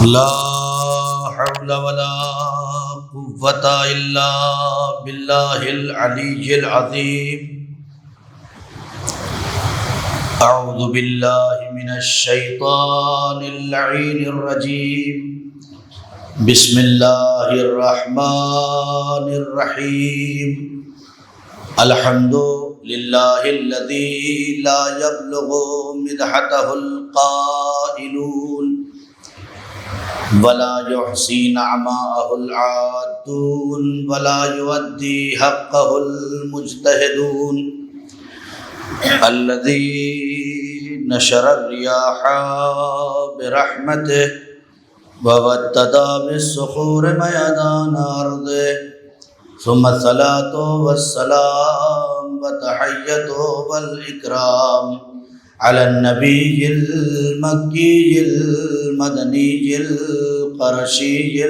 لا حول ولا قوة إلا بالله العلي العظيم. أعوذ بالله من الشيطان اللعين الرجيم. بسم الله الرحمن الرحيم. الحمد لله الذي لا يبلغ مدحته القائلون ولا يحصي نعماءه العادون ولا يؤدي حقه المجتهدون. الذي نشر الرياح برحمته وابتدى بالصخور ميدان أرضه. ثم الصلاة والسلام وتحية والإكرام على النبي المكي المدني القرشي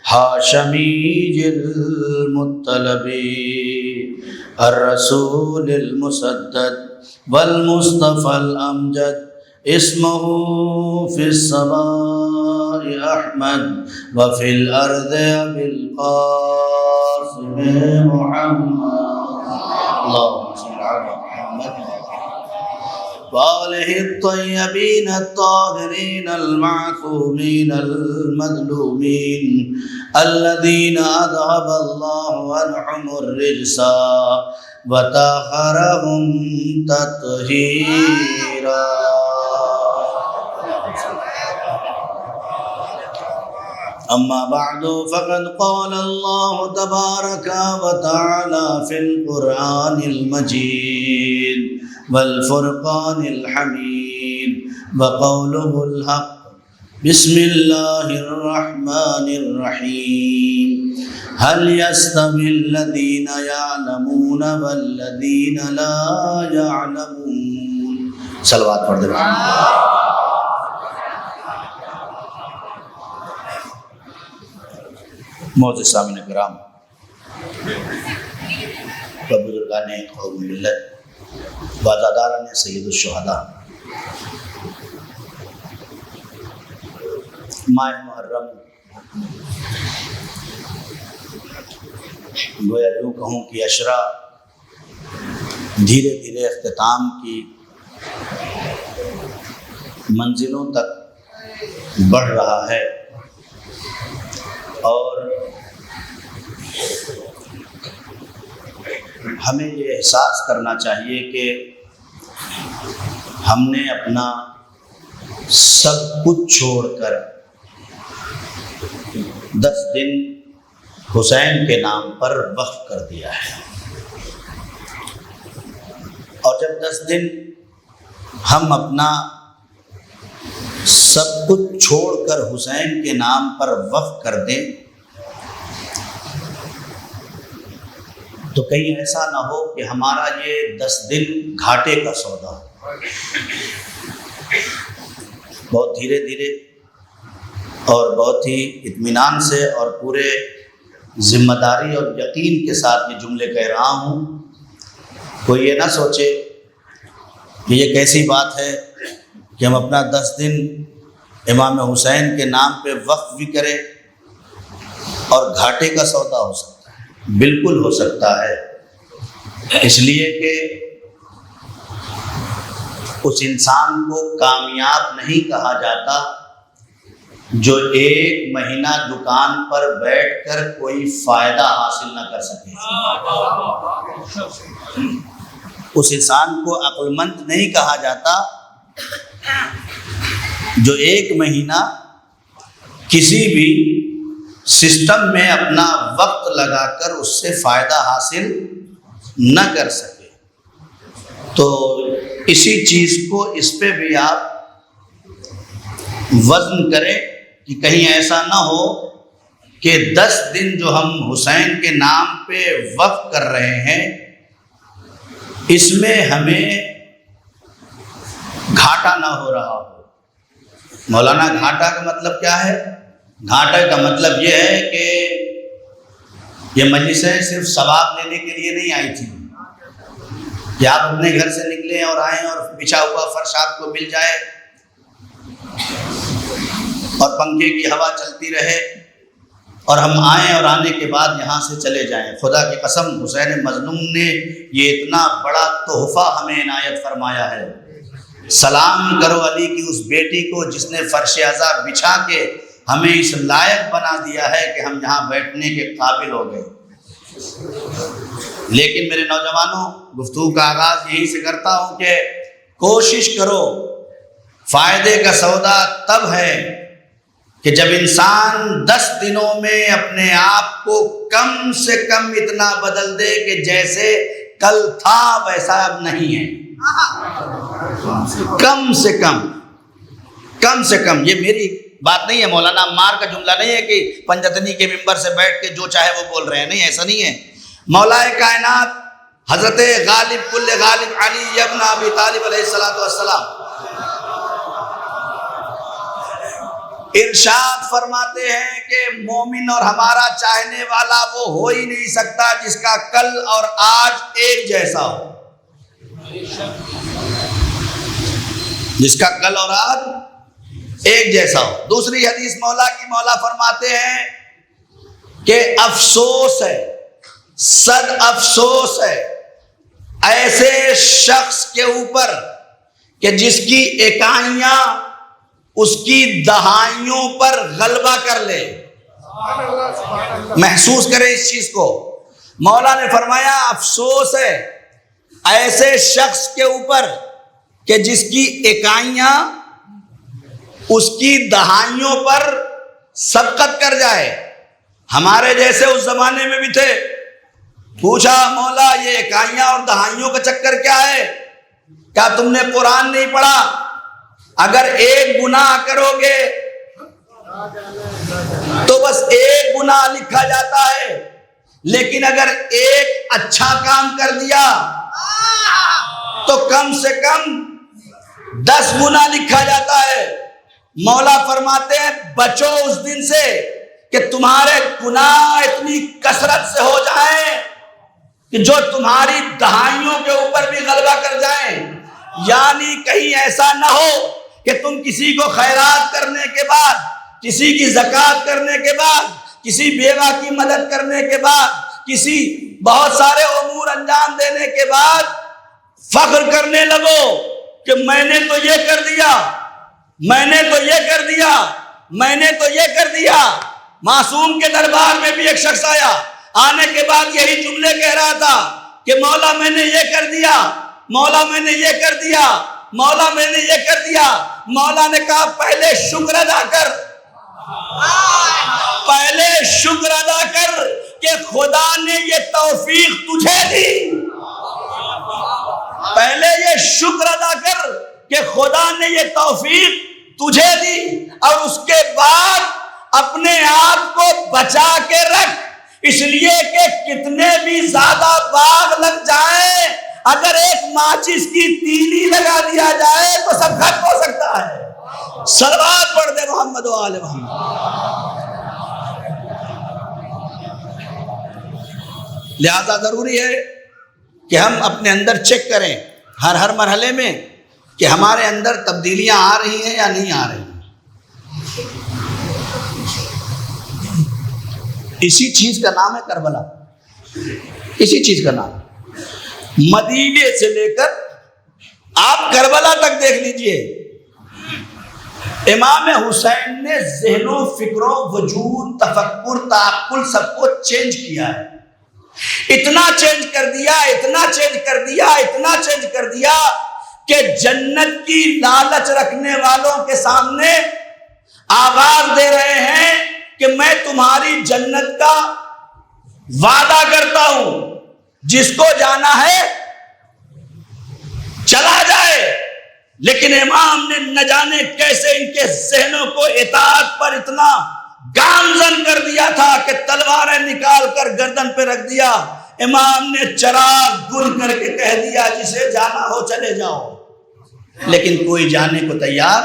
الهاشمي المطلبي الرسول المسدد والمصطفى الأمجد. اسمه في السماء أحمد وفي الأرض أبي القاسم محمد. اللهم صل على محمد وآله الطيبين الطاهرين المعصومين المظلومين الذين أذهب الله عنهم الرجس وطهرهم تطهيرا. أما بعد فقد قال الله تبارك وتعالى في القرآن المجيد والفرقان الحميد وقوله الحق. بسم الله الرحمن الرحيم. هل يستوي الذين يعلمون والذين لا يعلمون. صلوات پڑھ دے. معزز سامعین کرام و بزرگان قوم ملت، وعزاداران سید الشہداء، ماہ محرم گویا یوں کہوں کہ عشرہ دھیرے دھیرے اختتام کی منزلوں تک بڑھ رہا ہے، اور ہمیں یہ احساس کرنا چاہیے کہ ہم نے اپنا سب کچھ چھوڑ کر 10 دن حسین کے نام پر وقف کر دیا ہے. اور جب 10 دن ہم اپنا سب کچھ چھوڑ کر حسین کے نام پر وقف کر دیں تو کہیں ایسا نہ ہو کہ ہمارا یہ 10 دن گھاٹے کا سودا ہو. بہت دھیرے دھیرے اور بہت ہی اطمینان سے اور پورے ذمہ داری اور یقین کے ساتھ یہ جملے کہہ رہا ہوں. کوئی یہ نہ سوچے کہ یہ کیسی بات ہے کہ ہم اپنا 10 دن امام حسین کے نام پہ وقف بھی کریں اور گھاٹے کا سودا ہو سکتا ہے. بالکل ہو سکتا ہے، اس لیے کہ اس انسان کو کامیاب نہیں کہا جاتا جو 1 مہینہ دکان پر بیٹھ کر کوئی فائدہ حاصل نہ کر سکے. اس انسان کو عقل مند نہیں کہا جاتا جو 1 مہینہ کسی بھی سسٹم میں اپنا وقت لگا کر اس سے فائدہ حاصل نہ کر سکے. تو اسی چیز کو اس پہ بھی آپ وزن کریں کہ کہیں ایسا نہ ہو کہ 10 دن جو ہم حسین کے نام پہ وقف کر رہے ہیں اس میں ہمیں گھاٹا نہ ہو رہا ہو. مولانا گھاٹا کا مطلب کیا ہے؟ گھاٹا کا مطلب یہ ہے کہ یہ مجلسیں صرف ثواب لینے کے لیے نہیں آئی تھی کہ آپ اپنے گھر سے نکلیں اور آئیں اور بچھا ہوا فرش آپ کو مل جائے اور پنکھے کی ہوا چلتی رہے اور ہم آئیں اور آنے کے بعد یہاں سے چلے جائیں۔ خدا کی قسم حسین مظلوم نے یہ اتنا بڑا تحفہ ہمیں عنایت فرمایا ہے۔ سلام کرو علی کی اس بیٹی کو جس نے فرش عزا بچھا کے ہمیں اس لائق بنا دیا ہے کہ ہم یہاں بیٹھنے کے قابل ہو گئے۔ لیکن میرے نوجوانوں، گفتگو کا آغاز یہیں سے کرتا ہوں کہ کوشش کرو، فائدے کا سودا تب ہے کہ جب انسان 10 دنوں میں اپنے آپ کو کم سے کم اتنا بدل دے کہ جیسے کل تھا ویسا اب نہیں ہے۔ کم سے کم، یہ میری بات نہیں ہے، مولانا عمار کا جملہ نہیں ہے کہ پنجتنی کے ممبر سے بیٹھ کے جو چاہے وہ بول رہے ہیں، نہیں، ایسا نہیں ہے۔ مولا کائنات حضرت غالب کل غالب علی ابن ابی طالب علیہ السلام ارشاد فرماتے ہیں کہ مومن اور ہمارا چاہنے والا وہ ہو ہی نہیں سکتا جس کا کل اور آج ایک جیسا ہو، جس کا کل اور آج ایک جیسا ہو۔ دوسری حدیث مولا کی، مولا فرماتے ہیں کہ افسوس ہے، صد افسوس ہے ایسے شخص کے اوپر کہ جس کی اکائیاں اس کی دہائیوں پر غلبہ کر لے۔ محسوس کریں اس چیز کو۔ مولا نے فرمایا افسوس ہے ایسے شخص کے اوپر کہ جس کی اکائیاں اس کی دہائیوں پر سبقت کر جائے۔ ہمارے جیسے اس زمانے میں بھی تھے، پوچھا مولا یہ اکائیاں اور دہائیوں کا چکر کیا ہے؟ کیا تم نے قرآن نہیں پڑھا؟ اگر ایک گناہ کرو گے تو بس ایک گناہ لکھا جاتا ہے، لیکن اگر ایک اچھا کام کر دیا تو کم سے کم 10 گناہ لکھا جاتا ہے۔ مولا فرماتے ہیں بچو اس دن سے کہ تمہارے گناہ اتنی کثرت سے ہو جائیں کہ جو تمہاری دہائیوں کے اوپر بھی غلبہ کر جائیں۔ یعنی کہیں ایسا نہ ہو کہ تم کسی کو خیرات کرنے کے بعد، کسی کی زکوٰۃ کرنے کے بعد، کسی بیوہ کی مدد کرنے کے بعد، کسی بہت سارے امور انجام دینے کے بعد فخر کرنے لگو کہ میں نے تو یہ کر دیا، میں نے تو یہ کر دیا، میں نے تو یہ کر دیا۔ معصوم کے دربار میں بھی ایک شخص آیا، آنے کے بعد یہی جملے کہہ رہا تھا کہ مولا میں نے یہ کر دیا، مولا میں نے یہ کر دیا، مولا میں نے یہ کر دیا۔ مولا نے کہا پہلے شکر ادا کر، پہلے شکر ادا کر کہ خدا نے یہ توفیق تجھے دی۔ پہلے یہ شکر ادا کر کہ خدا نے یہ توفیق تجھے دی، اور اس کے بعد اپنے آپ کو بچا کے رکھ، اس لیے کہ کتنے بھی زیادہ باغ لگ جائیں، اگر ایک ماچس کی تیلی لگا دیا جائے تو سب ختم ہو سکتا ہے۔ صلوات پڑھ دے محمد و آل محمد۔ لہذا ضروری ہے کہ ہم اپنے اندر چیک کریں ہر مرحلے میں کہ ہمارے اندر تبدیلیاں آ رہی ہیں یا نہیں آ رہی ہیں۔ اسی چیز کا نام ہے کربلا، اسی چیز کا نام۔ مدینے سے لے کر آپ کربلا تک دیکھ لیجئے، امام حسین نے ذہن و فکر و وجود، تفکر، تعقل سب کو چینج کیا ہے۔ اتنا چینج کر دیا، اتنا چینج کر دیا، اتنا چینج کر دیا کہ جنت کی لالچ رکھنے والوں کے سامنے آواز دے رہے ہیں کہ میں تمہاری جنت کا وعدہ کرتا ہوں، جس کو جانا ہے چلا جائے۔ لیکن امام نے نہ جانے کیسے ان کے ذہنوں کو اطاعت پر اتنا گامزن کر دیا تھا کہ تلواریں نکال کر گردن پہ رکھ دیا۔ امام نے چراغ گل کر کے کہہ دیا جسے جانا ہو چلے جاؤ، لیکن کوئی جانے کو تیار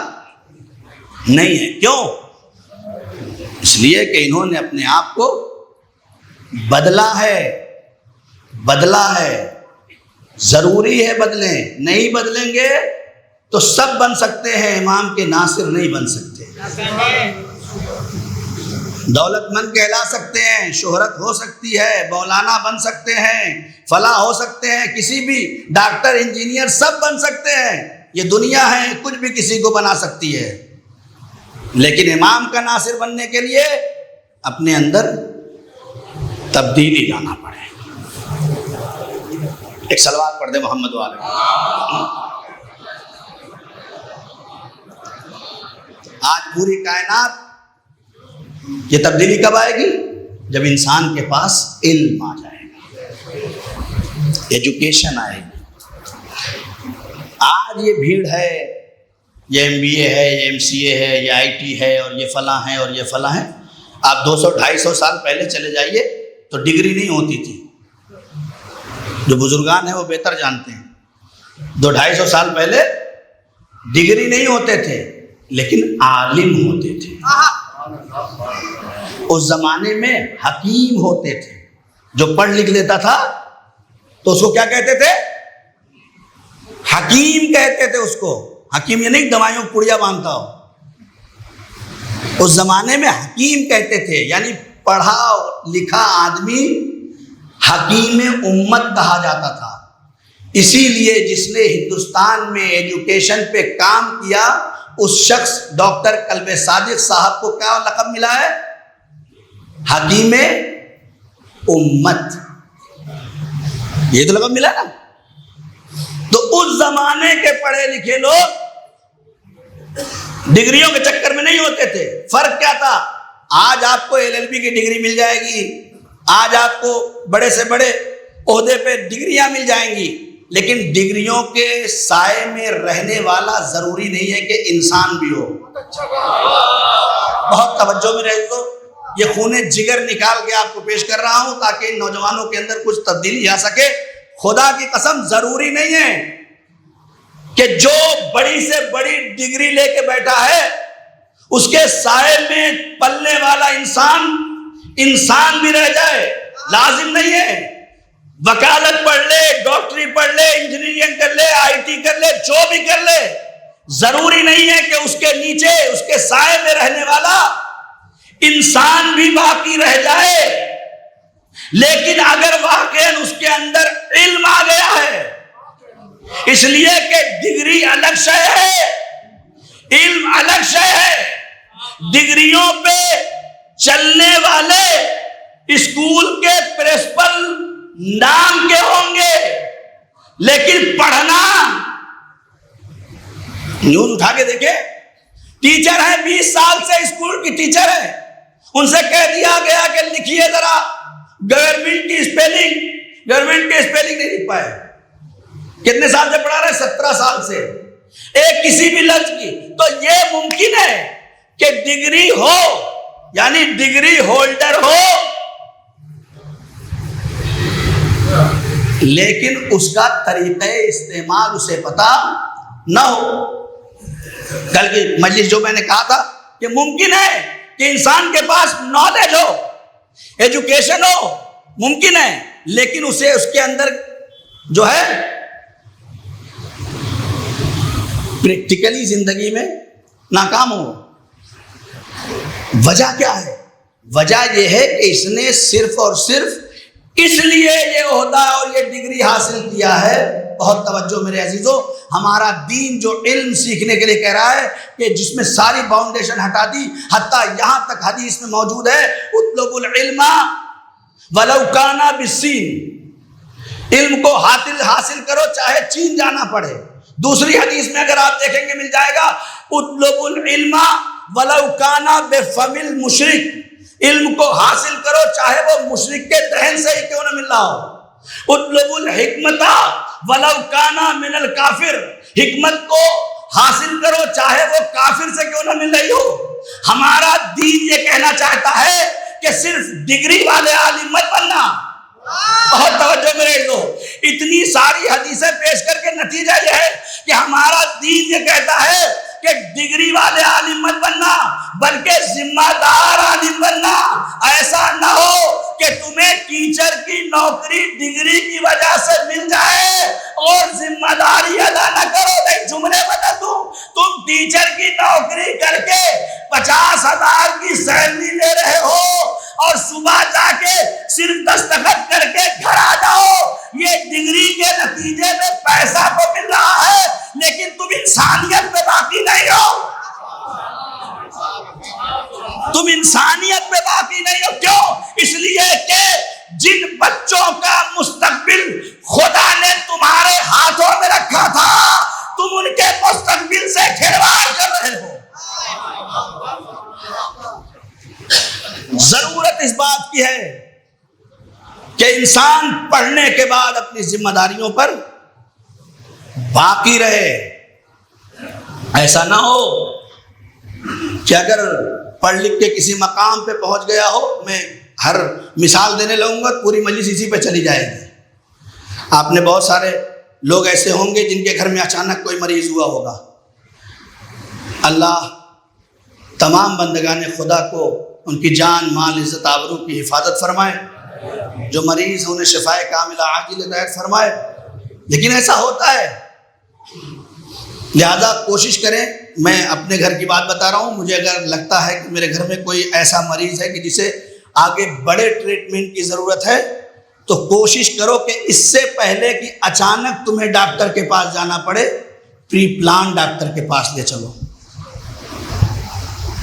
نہیں ہے۔ کیوں؟ اس لیے کہ انہوں نے اپنے آپ کو بدلا ہے، بدلا ہے۔ ضروری ہے بدلیں، نہیں بدلیں گے تو سب بن سکتے ہیں، امام کے ناصر نہیں بن سکتے۔ دولت مند کہلا سکتے ہیں، شہرت ہو سکتی ہے، مولانا بن سکتے ہیں، فلاں ہو سکتے ہیں، کسی بھی ڈاکٹر انجینئر سب بن سکتے ہیں، یہ دنیا ہے، کچھ بھی کسی کو بنا سکتی ہے، لیکن امام کا ناصر بننے کے لیے اپنے اندر تبدیلی لانا پڑے۔ ایک صلوات پڑھ دے محمد والے۔ آج پوری کائنات یہ تبدیلی کب آئے گی؟ جب انسان کے پاس علم آ جائے گا، ایجوکیشن آئے گی۔ آج یہ بھیڑ ہے، یہ MBA ہے، یہ MCA ہے، یہ IT ہے، اور یہ فلاں ہے اور یہ فلاں ہے۔ آپ 200-250 سال پہلے چلے جائیے تو ڈگری نہیں ہوتی تھی، جو بزرگان ہیں وہ بہتر جانتے ہیں۔ 200-250 سال پہلے ڈگری نہیں ہوتے تھے، لیکن عالم ہوتے تھے۔ اس زمانے میں حکیم ہوتے تھے، جو پڑھ لکھ لیتا تھا تو اس کو کیا کہتے تھے؟ حکیم کہتے تھے اس کو۔ حکیم یہ نہیں دوائیوں پڑیا باندھتا ہو، اس زمانے میں حکیم کہتے تھے، یعنی پڑھا لکھا آدمی حکیم امت کہا جاتا تھا۔ اسی لیے جس نے ہندوستان میں ایجوکیشن پہ کام کیا، اس شخص ڈاکٹر قلب صادق صاحب کو کیا لقب ملا ہے؟ حکیم امت، یہ تو لقب ملا نا۔ تو اس زمانے کے پڑھے لکھے لوگ ڈگریوں کے چکر میں نہیں ہوتے تھے۔ فرق کیا تھا؟ آج آپ کو LLB کی ڈگری مل جائے گی، آج آپ کو بڑے سے بڑے عہدے پہ ڈگریاں مل جائیں گی، لیکن ڈگریوں کے سائے میں رہنے والا ضروری نہیں ہے کہ انسان بھی ہو۔ بہت توجہ میں رہے تو یہ خون جگر نکال کے آپ کو پیش کر رہا ہوں تاکہ ان نوجوانوں کے اندر کچھ تبدیلی آ سکے۔ خدا کی قسم ضروری نہیں ہے کہ جو بڑی سے بڑی ڈگری لے کے بیٹھا ہے اس کے سائے میں پلنے والا انسان بھی رہ جائے، لازم نہیں ہے۔ وکالت پڑھ لے، ڈاکٹری پڑھ لے، انجینئرنگ کر لے، IT کر لے، جو بھی کر لے، ضروری نہیں ہے کہ اس کے نیچے اس کے سائے میں رہنے والا انسان بھی باقی رہ جائے۔ لیکن اگر واقعاً اس کے اندر علم آ گیا ہے، اس لیے کہ ڈگری الگ شے ہے، علم الگ شے ہے۔ ڈگریوں پہ چلنے والے اسکول کے پرنسپل نام کے ہوں گے، لیکن پڑھنا، نیوز اٹھا کے دیکھیں، ٹیچر ہے 20 سال سے اسکول کی ٹیچر ہے، ان سے کہہ دیا گیا کہ لکھیے ذرا گورنمنٹ کی اسپیلنگ نہیں لکھ پائے۔ کتنے سال سے پڑھا رہے؟ 17 سال سے۔ ایک کسی بھی لفظ کی، تو یہ ممکن ہے کہ ڈگری ہو، یعنی ڈگری ہولڈر ہو، لیکن اس کا طریقہ استعمال اسے پتا نہ ہو۔ کل کی مجلس جو میں نے کہا تھا کہ ممکن ہے کہ انسان کے پاس نالج ہو، ایجوکیشن ہو، ممکن ہے، لیکن اسے اس کے اندر جو ہے پریکٹیکلی زندگی میں ناکام ہو۔ وجہ کیا ہے؟ وجہ یہ ہے کہ اس نے صرف اور صرف اس لیے یہ عہدہ اور یہ ڈگری حاصل کیا ہے۔ بہت توجہ میرے عزیزوں، ہمارا دین جو علم سیکھنے کے لیے کہہ رہا ہے کہ جس میں ساری باؤنڈیشن ہٹا دی، حتیٰ یہاں تک حدیث میں موجود ہے اطلبوا العلم ولو کان بالصین، علم کو حاصل کرو چاہے چین جانا پڑے۔ دوسری حدیث میں اگر آپ دیکھیں گے مل جائے گا اطلبوا العلم ولو کان بفم المشرک، علم کو حاصل کرو چاہے وہ مشرک کے دہن سے ہی کیوں نہ مل رہا ہو۔ اطلبوا الحکمت ولو کان من الکافر، حکمت کو حاصل کرو چاہے وہ کافر سے کیوں نہ مل رہی ہو۔ ہمارا دین یہ کہنا چاہتا ہے کہ صرف ڈگری والے عالم مت بننا۔ بہت توجہ میرے لو، اتنی ساری حدیثیں پیش کر کے نتیجہ یہ ہے کہ ہمارا دین یہ کہتا ہے کہ ڈگری والے عالم مت بننا، بلکہ ذمہ دار عالم بننا۔ ایسا نہ ہو کہ تمہیں ٹیچر کی نوکری ڈگری کی وجہ سے مل جائے اور ذمہ داری ادا نہ کرو. نہیں, جملے بدل دوں. تم ٹیچر کی نوکری کر کے 50,000 کی سیلری لے رہے ہو اور صبح جا کے صرف دستخط کر کے گھر آ جاؤ. یہ ڈگری کے نتیجے میں پیسہ تو مل رہا ہے لیکن تم انسانیت پہ باقی نہیں ہو. تم انسانیت پہ باقی نہیں ہو. کیوں؟ اس لیے کہ جن بچوں کا مستقبل خدا نے تمہارے ہاتھوں میں رکھا تھا تم ان کے مستقبل سے کھلواڑ کر رہے ہو. ضرورت اس بات کی ہے کہ انسان پڑھنے کے بعد اپنی ذمہ داریوں پر باقی رہے. ایسا نہ ہو کہ اگر پڑھ لکھ کے کسی مقام پہ پہنچ گیا ہو, میں ہر مثال دینے لگوں گا پوری مجلس اسی پہ چلی جائے گی. آپ نے بہت سارے لوگ ایسے ہوں گے جن کے گھر میں اچانک کوئی مریض ہوا ہوگا. اللہ تمام بندگان خدا کو ان کی جان مال عزت آبرو کی حفاظت فرمائے. جو مریض ہیں انہیں شفائے کاملہ عاجل ہدایت فرمائے. لیکن ایسا ہوتا ہے, لہذا کوشش کریں. میں اپنے گھر کی بات بتا رہا ہوں. مجھے اگر لگتا ہے کہ میرے گھر میں کوئی ایسا مریض ہے کہ جسے آگے بڑے ٹریٹمنٹ کی ضرورت ہے تو کوشش کرو کہ اس سے پہلے کہ اچانک تمہیں ڈاکٹر کے پاس جانا پڑے, پری پلان ڈاکٹر کے پاس لے چلو.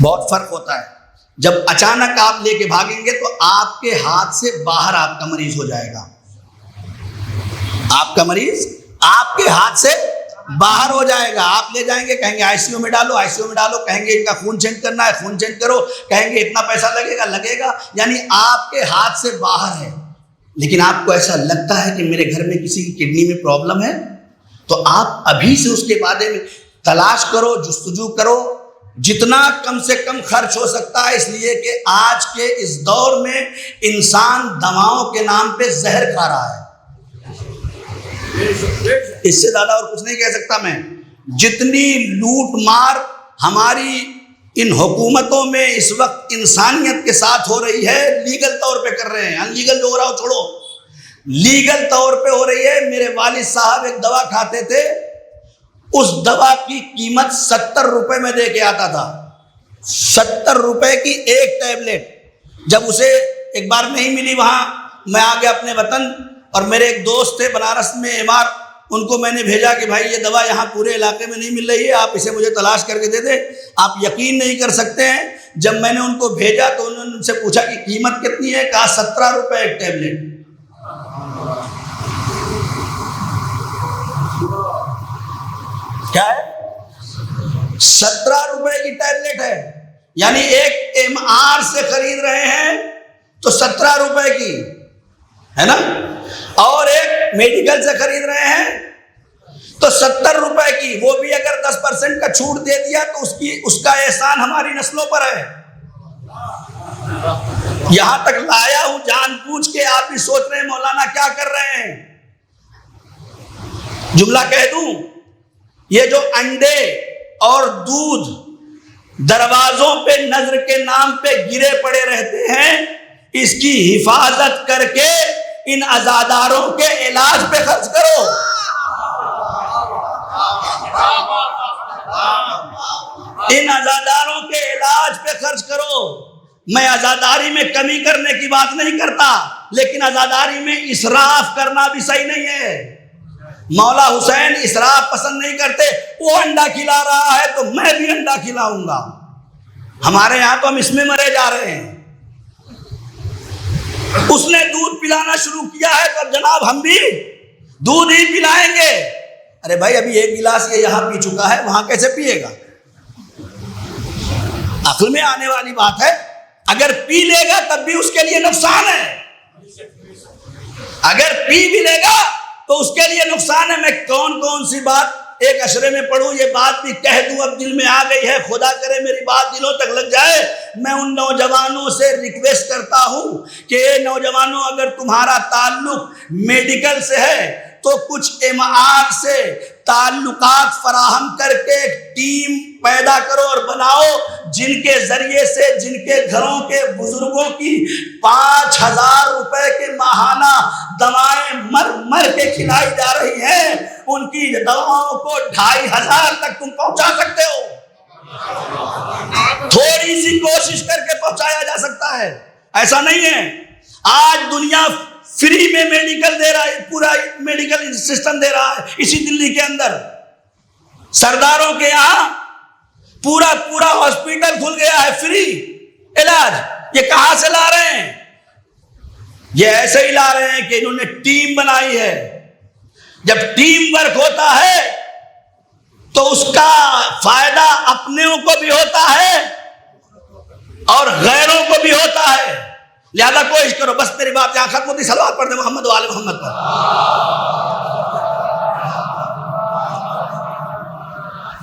بہت فرق ہوتا ہے. جب اچانک آپ لے کے بھاگیں گے تو آپ کے ہاتھ سے باہر آپ کا مریض ہو جائے گا. آپ کا مریض آپ کے ہاتھ سے باہر ہو جائے گا. آپ لے جائیں گے, کہیں گے آئی سی یو میں ڈالو, آئی سی یو میں ڈالو, کہیں گے ان کا خون چینج کرنا ہے, خون چینج کرو, کہیں گے اتنا پیسہ لگے گا. یعنی آپ کے ہاتھ سے باہر ہے. لیکن آپ کو ایسا لگتا ہے کہ میرے گھر میں کسی کی کڈنی میں پرابلم ہے تو آپ ابھی سے اس کے بارے میں تلاش کرو, جستجو کرو, جتنا کم سے کم خرچ ہو سکتا ہے. اس لیے کہ آج کے اس دور میں انسان دواؤں کے نام پہ زہر کھا رہا ہے. اس سے زیادہ اور کچھ نہیں کہہ سکتا میں. جتنی لوٹ مار ہماری ان حکومتوں میں اس وقت انسانیت کے ساتھ ہو رہی ہے, لیگل طور پہ کر رہے ہیں. ان لیگل جو ہو رہا ہو چھوڑو, لیگل طور پہ ہو رہی ہے. میرے والد صاحب ایک دوا کھاتے تھے, اس دوا کی قیمت 70 روپے میں دے کے آتا تھا. 70 روپے کی ایک ٹیبلٹ. جب اسے ایک بار نہیں ملی وہاں, میں آ گیا اپنے وطن, اور میرے ایک دوست تھے بنارس میں ایم آر, ان کو میں نے بھیجا کہ بھائی یہ دوا یہاں پورے علاقے میں نہیں مل رہی ہے, آپ اسے مجھے تلاش کر کے دے دیں. آپ یقین نہیں کر سکتے ہیں, جب میں نے ان کو بھیجا تو انہوں نے ان سے پوچھا کہ قیمت کتنی ہے, کہا 17 روپے ایک ٹیبلٹ. کیا ہے؟ 17 روپے کی ٹیبلٹ ہے. یعنی ایک ایم آر سے خرید رہے ہیں تو 17 روپے کی ہے نا, اور ایک میڈیکل سے خرید رہے ہیں تو 70 روپے کی. وہ بھی اگر 10% کا چھوٹ دے دیا تو اس کا احسان ہماری نسلوں پر ہے. یہاں تک لایا ہوں جان بوجھ کے. آپ بھی سوچ رہے ہیں مولانا کیا کر رہے ہیں. جملہ کہہ دوں, یہ جو انڈے اور دودھ دروازوں پہ نظر کے نام پہ گرے پڑے رہتے ہیں, اس کی حفاظت کر کے ان عزاداروں کے علاج پہ خرچ کرو. ان عزاداروں کے علاج پہ خرچ کرو. میں عزاداری میں کمی کرنے کی بات نہیں کرتا, لیکن عزاداری میں اسراف کرنا بھی صحیح نہیں ہے. مولا حسین اسراف پسند نہیں کرتے. وہ انڈا کھلا رہا ہے تو میں بھی انڈا کھلاؤں گا. ہمارے یہاں تو ہم اس میں مرے جا رہے ہیں. اس نے دودھ پلانا شروع کیا ہے تو جناب ہم بھی دودھ ہی پلائیں گے. ارے بھائی ابھی ایک گلاس یہ یہاں پی چکا ہے, وہاں کیسے پیے گا؟ عقل میں آنے والی بات ہے. اگر پی لے گا تب بھی اس کے لیے نقصان ہے. اگر پی بھی لے گا تو اس کے لیے نقصان ہے. میں کون کون سی بات ایک اشرے میں پڑھوں, یہ بات بھی کہہ دوں, اب دل میں آ گئی ہے. خدا کرے میری بات دلوں تک لگ جائے. میں ان نوجوانوں سے ریکویسٹ کرتا ہوں کہ اے نوجوانوں, اگر تمہارا تعلق میڈیکل سے ہے تو کچھ ایم آر سے تعلقات فراہم کر کے ایک ٹیم پیدا کرو اور بناؤ جن کے ذریعے سے جن کے گھروں کے بزرگوں کی 5,000 روپے کے ماہانہ دوائیں مر کے کھلائی جا رہی ہیں، ان کی دواؤں کو 2,500 تک تم پہنچا سکتے ہو۔ تھوڑی سی کوشش کر کے پہنچایا جا سکتا ہے، ایسا نہیں ہے۔ آج دنیا فری میں میڈیکل دے رہا ہے، پورا میڈیکل سسٹم دے رہا ہے۔ اسی دلی کے اندر سرداروں کے یہاں پورا ہاسپٹل کھل گیا ہے، فری علاج۔ یہ کہاں سے لا رہے ہیں؟ یہ ایسے ہی لا رہے ہیں کہ انہوں نے ٹیم بنائی ہے۔ جب ٹیم ورک ہوتا ہے تو اس کا فائدہ اپنوں کو بھی ہوتا ہے اور غیروں کو بھی ہوتا ہے۔ لہذا کوشش کرو، بس میری بات یہاں ختم ہوتی، صلوات پڑھ دے محمد و آل محمد پر۔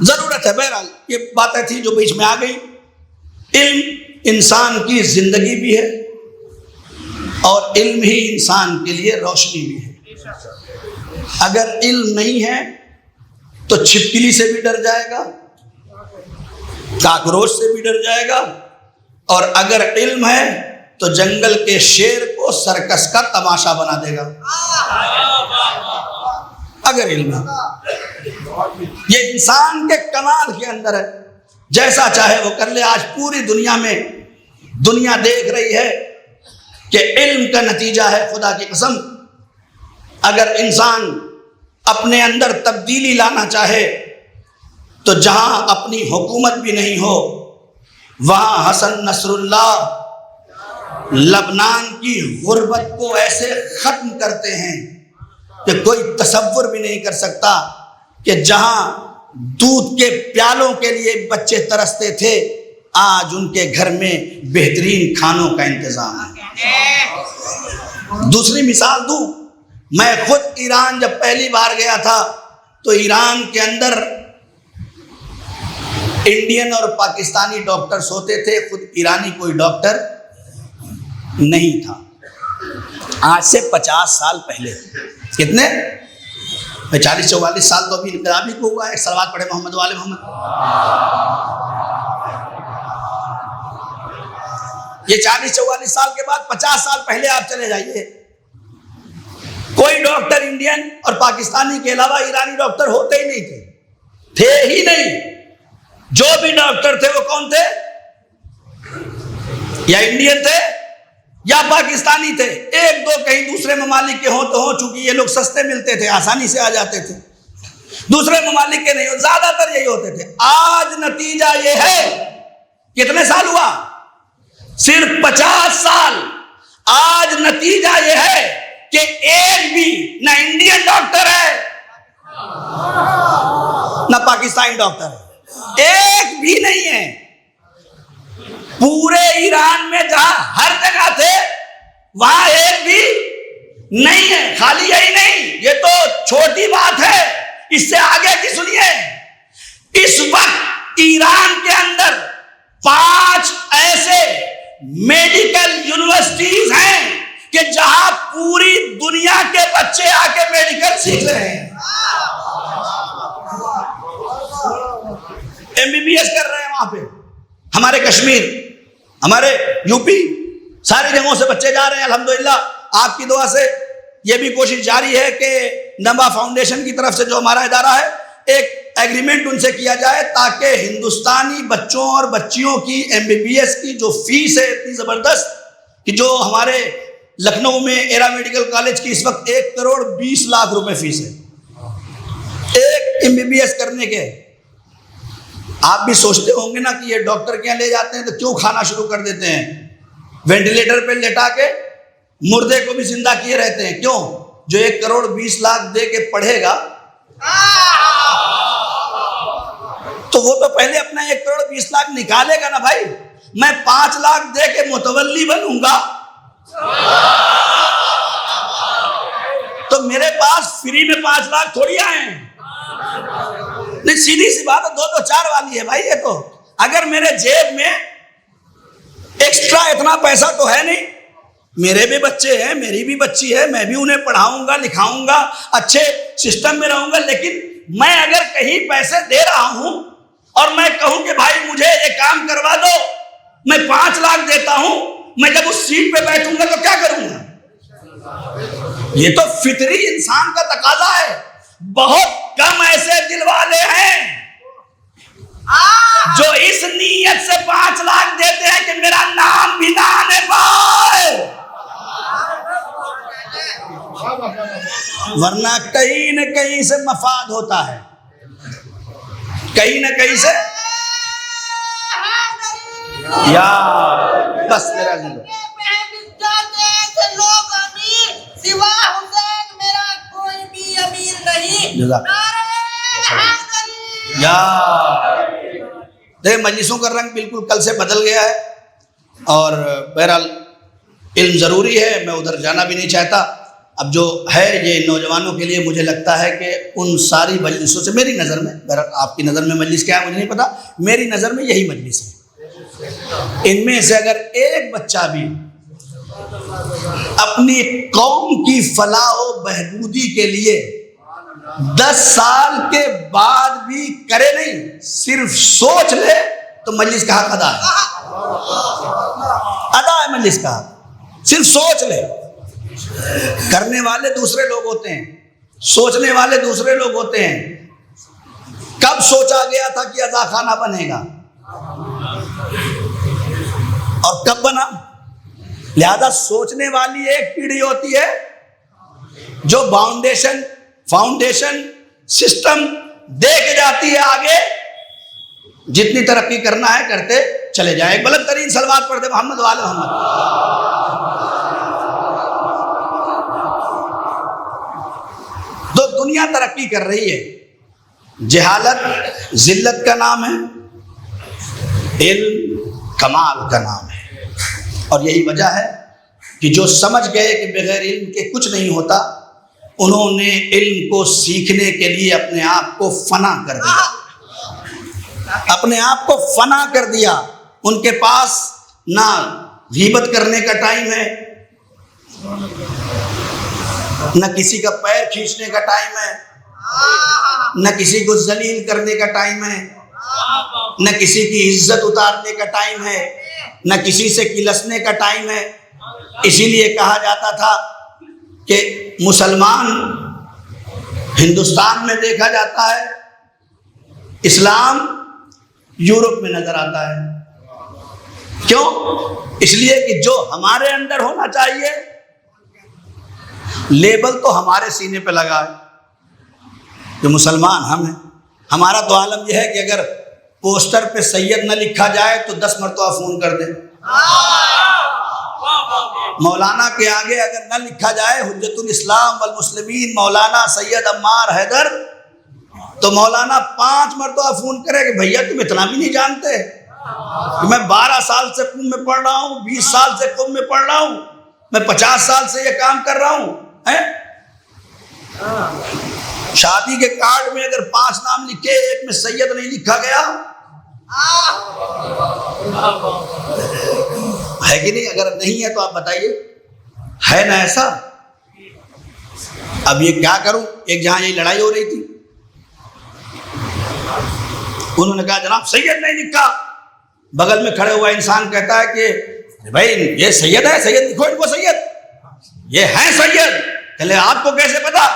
ضرورت ہے، بہرحال یہ باتیں تھی جو بیچ میں آ گئی۔ علم انسان کی زندگی بھی ہے اور علم ہی انسان کے لیے روشنی بھی ہے۔ اگر علم نہیں ہے تو چھپکلی سے بھی ڈر جائے گا، کاکروچ سے بھی ڈر جائے گا، اور اگر علم ہے تو جنگل کے شیر کو سرکس کا تماشا بنا دے گا۔ اگر علم ہے، یہ انسان کے کمال کے اندر ہے، جیسا چاہے وہ کر لے۔ آج پوری دنیا میں دنیا دیکھ رہی ہے کہ علم کا نتیجہ ہے، خدا کی قسم اگر انسان اپنے اندر تبدیلی لانا چاہے تو جہاں اپنی حکومت بھی نہیں ہو وہاں حسن نصر اللہ لبنان کی غربت کو ایسے ختم کرتے ہیں کہ کوئی تصور بھی نہیں کر سکتا کہ جہاں دودھ کے پیالوں کے لیے بچے ترستے تھے آج ان کے گھر میں بہترین کھانوں کا انتظام ہے۔ دوسری مثال دوں، میں خود ایران جب پہلی بار گیا تھا تو ایران کے اندر انڈین اور پاکستانی ڈاکٹرز ہوتے تھے، خود ایرانی کوئی ڈاکٹر نہیں تھا۔ آج سے 50 سال پہلے، کتنے 40-44 سال تو ابھی انقلابی کو ہوا ہے۔ صلوات پڑھے محمد و آل محمد۔ یہ 40-44 سال کے بعد 50 سال پہلے آپ چلے جائیے، کوئی ڈاکٹر انڈین اور پاکستانی کے علاوہ ایرانی ڈاکٹر ہوتے ہی نہیں تھے ہی نہیں۔ جو بھی ڈاکٹر تھے وہ کون تھے؟ یا انڈین تھے یا پاکستانی تھے، ایک دو کہیں دوسرے ممالک کے ہوں تو ہوں، چونکہ یہ لوگ سستے ملتے تھے، آسانی سے آ جاتے تھے، دوسرے ممالک کے نہیں ہو، زیادہ تر یہی ہوتے تھے۔ آج نتیجہ یہ ہے، کتنے سال ہوا؟ صرف 50 سال۔ آج نتیجہ یہ ہے کہ ایک بھی نہ انڈین ڈاکٹر ہے نہ پاکستانی ڈاکٹر ہے، ایک بھی نہیں ہے۔ پورے ایران میں جہاں ہر جگہ تھے وہاں ایک بھی نہیں ہے۔ خالی یہی نہیں، یہ تو چھوٹی بات ہے، اس سے آگے کی سنیے۔ اس وقت ایران کے اندر 5 ایسے میڈیکل یونیورسٹیز ہیں کہ جہاں پوری دنیا کے بچے آ کے میڈیکل سیکھ رہے ہیں، MBBS کر رہے ہیں وہاں پہ۔ ہمارے کشمیر، ہمارے یو پی، ساری جگہوں سے بچے جا رہے ہیں۔ الحمدللہ آپ کی دعا سے یہ بھی کوشش جاری ہے کہ نبا فاؤنڈیشن کی طرف سے جو ہمارا ادارہ ہے، ایک ایگریمنٹ ان سے کیا جائے تاکہ ہندوستانی بچوں اور بچیوں کی MBBS کی جو فیس ہے اتنی زبردست کہ جو ہمارے لکھنؤ میں ایرا میڈیکل کالج کی اس وقت 1,20,00,000 روپے فیس ہے ایک MBBS کرنے کے۔ آپ بھی سوچتے ہوں گے نا کہ یہ ڈاکٹر کیا لے جاتے ہیں تو کیوں کھانا شروع کر دیتے ہیں، وینٹیلیٹر پہ لٹا کے مردے کو بھی زندہ کیے رہتے ہیں، کیوں؟ جو 1,20,00,000 دے کے پڑھے گا تو وہ تو پہلے اپنا 1,20,00,000 نکالے گا نا بھائی۔ میں 5 لاکھ دے کے متولی بنوں گا تو میرے پاس فری میں 5 لاکھ تھوڑی آئے ہیں۔ نہیں، سیدھی سی بات ہے، 2 تو 4 والی ہے بھائی۔ یہ تو اگر میرے جیب میں ایکسٹرا اتنا پیسہ تو ہے نہیں، میرے بھی بچے ہیں، میری بھی بچی ہے، میں بھی انہیں پڑھاؤں گا، لکھاؤں گا، اچھے سسٹم میں رہوں گا، لیکن میں اگر کہیں پیسے دے رہا ہوں اور میں کہوں کہ بھائی مجھے یہ کام کروا دو، میں 5 لاکھ دیتا ہوں، میں جب اس سیٹ پہ بیٹھوں گا تو کیا کروں گا؟ یہ تو فطری انسان کا تقاضا ہے۔ بہت کم ایسے دل والے ہیں جو اس نیت سے 5 لاکھ دیتے ہیں کہ میرا نام بھی نہ آنے پائے، ورنہ کہیں نہ کہیں سے مفاد ہوتا ہے، کہیں نہ کہیں سے۔ یا بس میرا سوا حسین میرا کوئی بھی امیر نہیں۔ یا دیکھ مجلسوں کا رنگ بالکل کل سے بدل گیا ہے، اور بہرحال علم ضروری ہے، میں ادھر جانا بھی نہیں چاہتا۔ اب جو ہے یہ نوجوانوں کے لیے مجھے لگتا ہے کہ ان ساری مجلسوں سے، میری نظر میں، بہرحال آپ کی نظر میں مجلس کیا ہے مجھے نہیں پتا، میری نظر میں یہی مجلس ہے۔ ان میں سے اگر ایک بچہ بھی اپنی قوم کی فلاح و بہبودی کے لیے 10 سال کے بعد بھی کرے نہیں، صرف سوچ لے، تو مجلس کا حق ادا ہے، ادا ہے مجلس کا حق۔ صرف سوچ لے۔ کرنے والے دوسرے لوگ ہوتے ہیں، سوچنے والے دوسرے لوگ ہوتے ہیں۔ کب سوچا گیا تھا کہ عزا خانہ بنے گا اور کب بنا؟ لہذا سوچنے والی ایک پیڑھی ہوتی ہے جو فاؤنڈیشن سسٹم دے کے جاتی ہے آگے، جتنی ترقی کرنا ہے کرتے چلے جائیں۔ ایک بلند ترین صلوات پڑھ دے محمد وآل محمد۔ تو دنیا ترقی کر رہی ہے، جہالت ذلت کا نام ہے، علم کمال کا نام ہے، اور یہی وجہ ہے کہ جو سمجھ گئے کہ بغیر علم کے کچھ نہیں ہوتا، انہوں نے علم کو سیکھنے کے لیے اپنے آپ کو فنا کر دیا، اپنے آپ کو فنا کر دیا۔ ان کے پاس نہ غیبت کرنے کا ٹائم ہے، نہ کسی کا پیر کھینچنے کا ٹائم ہے، نہ کسی کو ذلیل کرنے کا ٹائم ہے، نہ کسی کی عزت اتارنے کا ٹائم ہے، نہ کسی سے کلسنے کا ٹائم ہے۔ اسی لیے کہا جاتا تھا کہ مسلمان ہندوستان میں دیکھا جاتا ہے، اسلام یورپ میں نظر آتا ہے۔ کیوں؟ اس لیے کہ جو ہمارے اندر ہونا چاہیے، لیبل تو ہمارے سینے پہ لگا ہے کہ مسلمان ہم ہیں۔ ہمارا تو عالم یہ ہے کہ اگر پوسٹر پہ سید نہ لکھا جائے تو 10 مرتبہ فون کر دیں۔ مولانا کے آگے اگر نہ لکھا جائے حجت الاسلام والمسلمین مولانا سید عمار حیدر، تو مولانا 5 مرتبہ فون کرے کہ بھیا تم اتنا بھی نہیں جانتے کہ میں 12 سال سے قم میں پڑھ رہا ہوں، 20 سال سے قم میں پڑھ رہا ہوں، میں 50 سال سے یہ کام کر رہا ہوں۔ شادی کے کارڈ میں اگر 5 نام لکھے، ایک میں سید نہیں لکھا گیا ہے کہ نہیں؟ اگر نہیں ہے تو آپ بتائیے، ہے نا ایسا؟ اب یہ کیا کروں؟ ایک جہاں یہ لڑائی ہو رہی تھی، انہوں نے کہا جناب سید نہیں لکھا، بغل میں کھڑے ہوا انسان کہتا ہے کہ بھائی یہ سید ہے، سید لکھو ان کو، سید یہ ہے سید۔ کہلے آپ کو کیسے پتا؟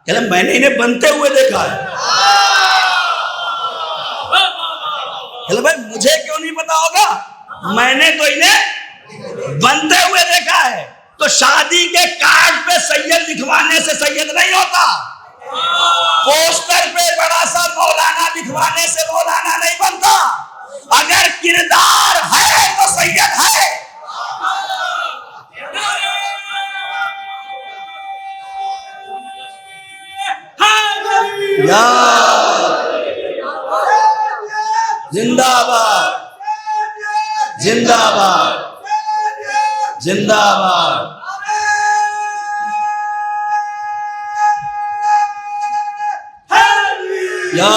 کہلے میں نے انہیں بنتے ہوئے دیکھا ہے۔ کہلے بھائی مجھے کیوں نہیں پتا ہوگا؟ میں نے تو انہیں بنتے ہوئے دیکھا ہے۔ تو شادی کے کارڈ پہ سید لکھوانے سے سید نہیں ہوتا، پوسٹر پہ بڑا سا مولانا لکھوانے سے مولانا نہیں بنتا۔ اگر کردار ہے تو سید ہے۔ یا زندہ باد، زندہ باد، زندہ باد۔ یا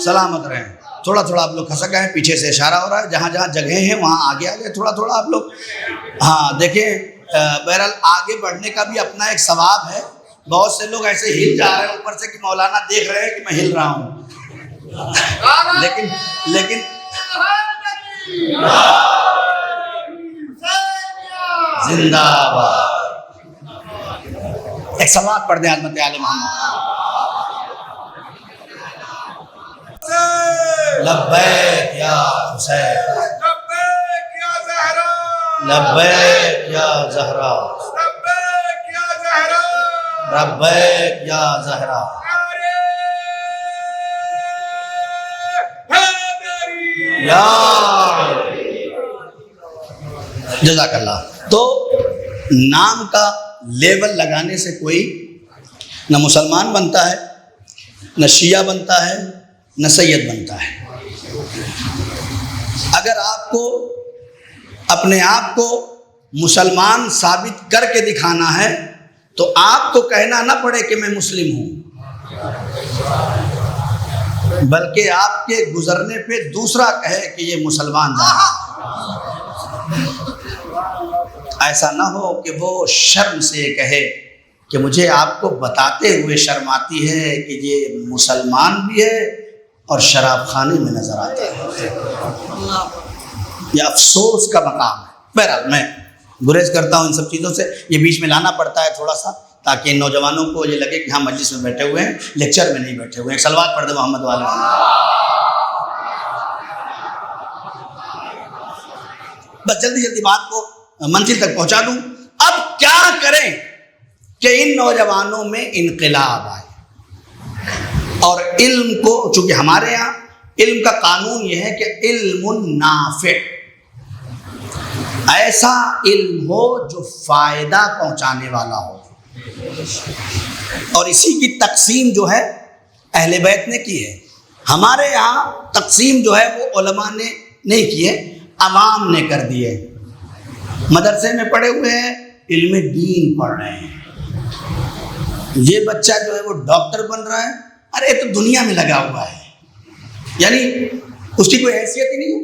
سلامت رہیں۔ تھوڑا تھوڑا آپ لوگ کھسک گئے، پیچھے سے اشارہ ہو رہا ہے، جہاں جہاں جگہیں ہیں وہاں آگے آگے تھوڑا تھوڑا آپ لوگ۔ ہاں دیکھیں، بہرحال آگے بڑھنے کا بھی اپنا ایک ثواب ہے، بہت سے لوگ ایسے ہل جا رہے ہیں اوپر سے کہ مولانا دیکھ رہے ہیں کہ میں ہل رہا ہوں، لیکن زندہ باد۔ ایک صلوات پڑھ دیں عظمت آل محمد۔ لبیک یا حسین، لبیک یا زہرا، لبیک یا زہرا، لبیک یا زہرا، لبیک یا زہرا۔ نعرے حیدری، یا جزاک اللہ۔ تو نام کا لیول لگانے سے کوئی نہ مسلمان بنتا ہے، نہ شیعہ بنتا ہے، نہ سید بنتا ہے۔ اگر آپ کو اپنے آپ کو مسلمان ثابت کر کے دکھانا ہے تو آپ کو کہنا نہ پڑے کہ میں مسلم ہوں، بلکہ آپ کے گزرنے پہ دوسرا کہے کہ یہ مسلمان ہے۔ ایسا نہ ہو کہ وہ شرم سے کہے کہ مجھے آپ کو بتاتے ہوئے شرم آتی ہے کہ یہ مسلمان بھی ہے اور شراب خانے میں نظر آتا ہے۔ یہ افسوس کا مقام ہے۔ بہرحال میں گریز کرتا ہوں ان سب چیزوں سے، یہ بیچ میں لانا پڑتا ہے تھوڑا سا تاکہ ان نوجوانوں کو یہ لگے کہ ہم مجلس میں بیٹھے ہوئے ہیں، لیکچر میں نہیں بیٹھے ہوئے ہیں۔ ایک صلوات پڑھ دیں محمد والے۔ بس جلدی جلدی بات کو منزل تک پہنچا دوں۔ اب کیا کریں کہ ان نوجوانوں میں انقلاب آئے اور علم کو، چونکہ ہمارے یہاں علم کا قانون یہ ہے کہ علم نافع، ایسا علم ہو جو فائدہ پہنچانے والا ہو، اور اسی کی تقسیم جو ہے اہل بیت نے کی ہے۔ ہمارے یہاں تقسیم جو ہے وہ علماء نے نہیں کی ہے، عوام نے کر دی ہے۔ مدرسے میں پڑھے ہوئے ہیں، علم دین پڑھ رہے ہیں۔ یہ بچہ جو ہے وہ ڈاکٹر بن رہا ہے، ارے تو دنیا میں لگا ہوا ہے، یعنی اس کی کوئی حیثیت ہی نہیں ہے۔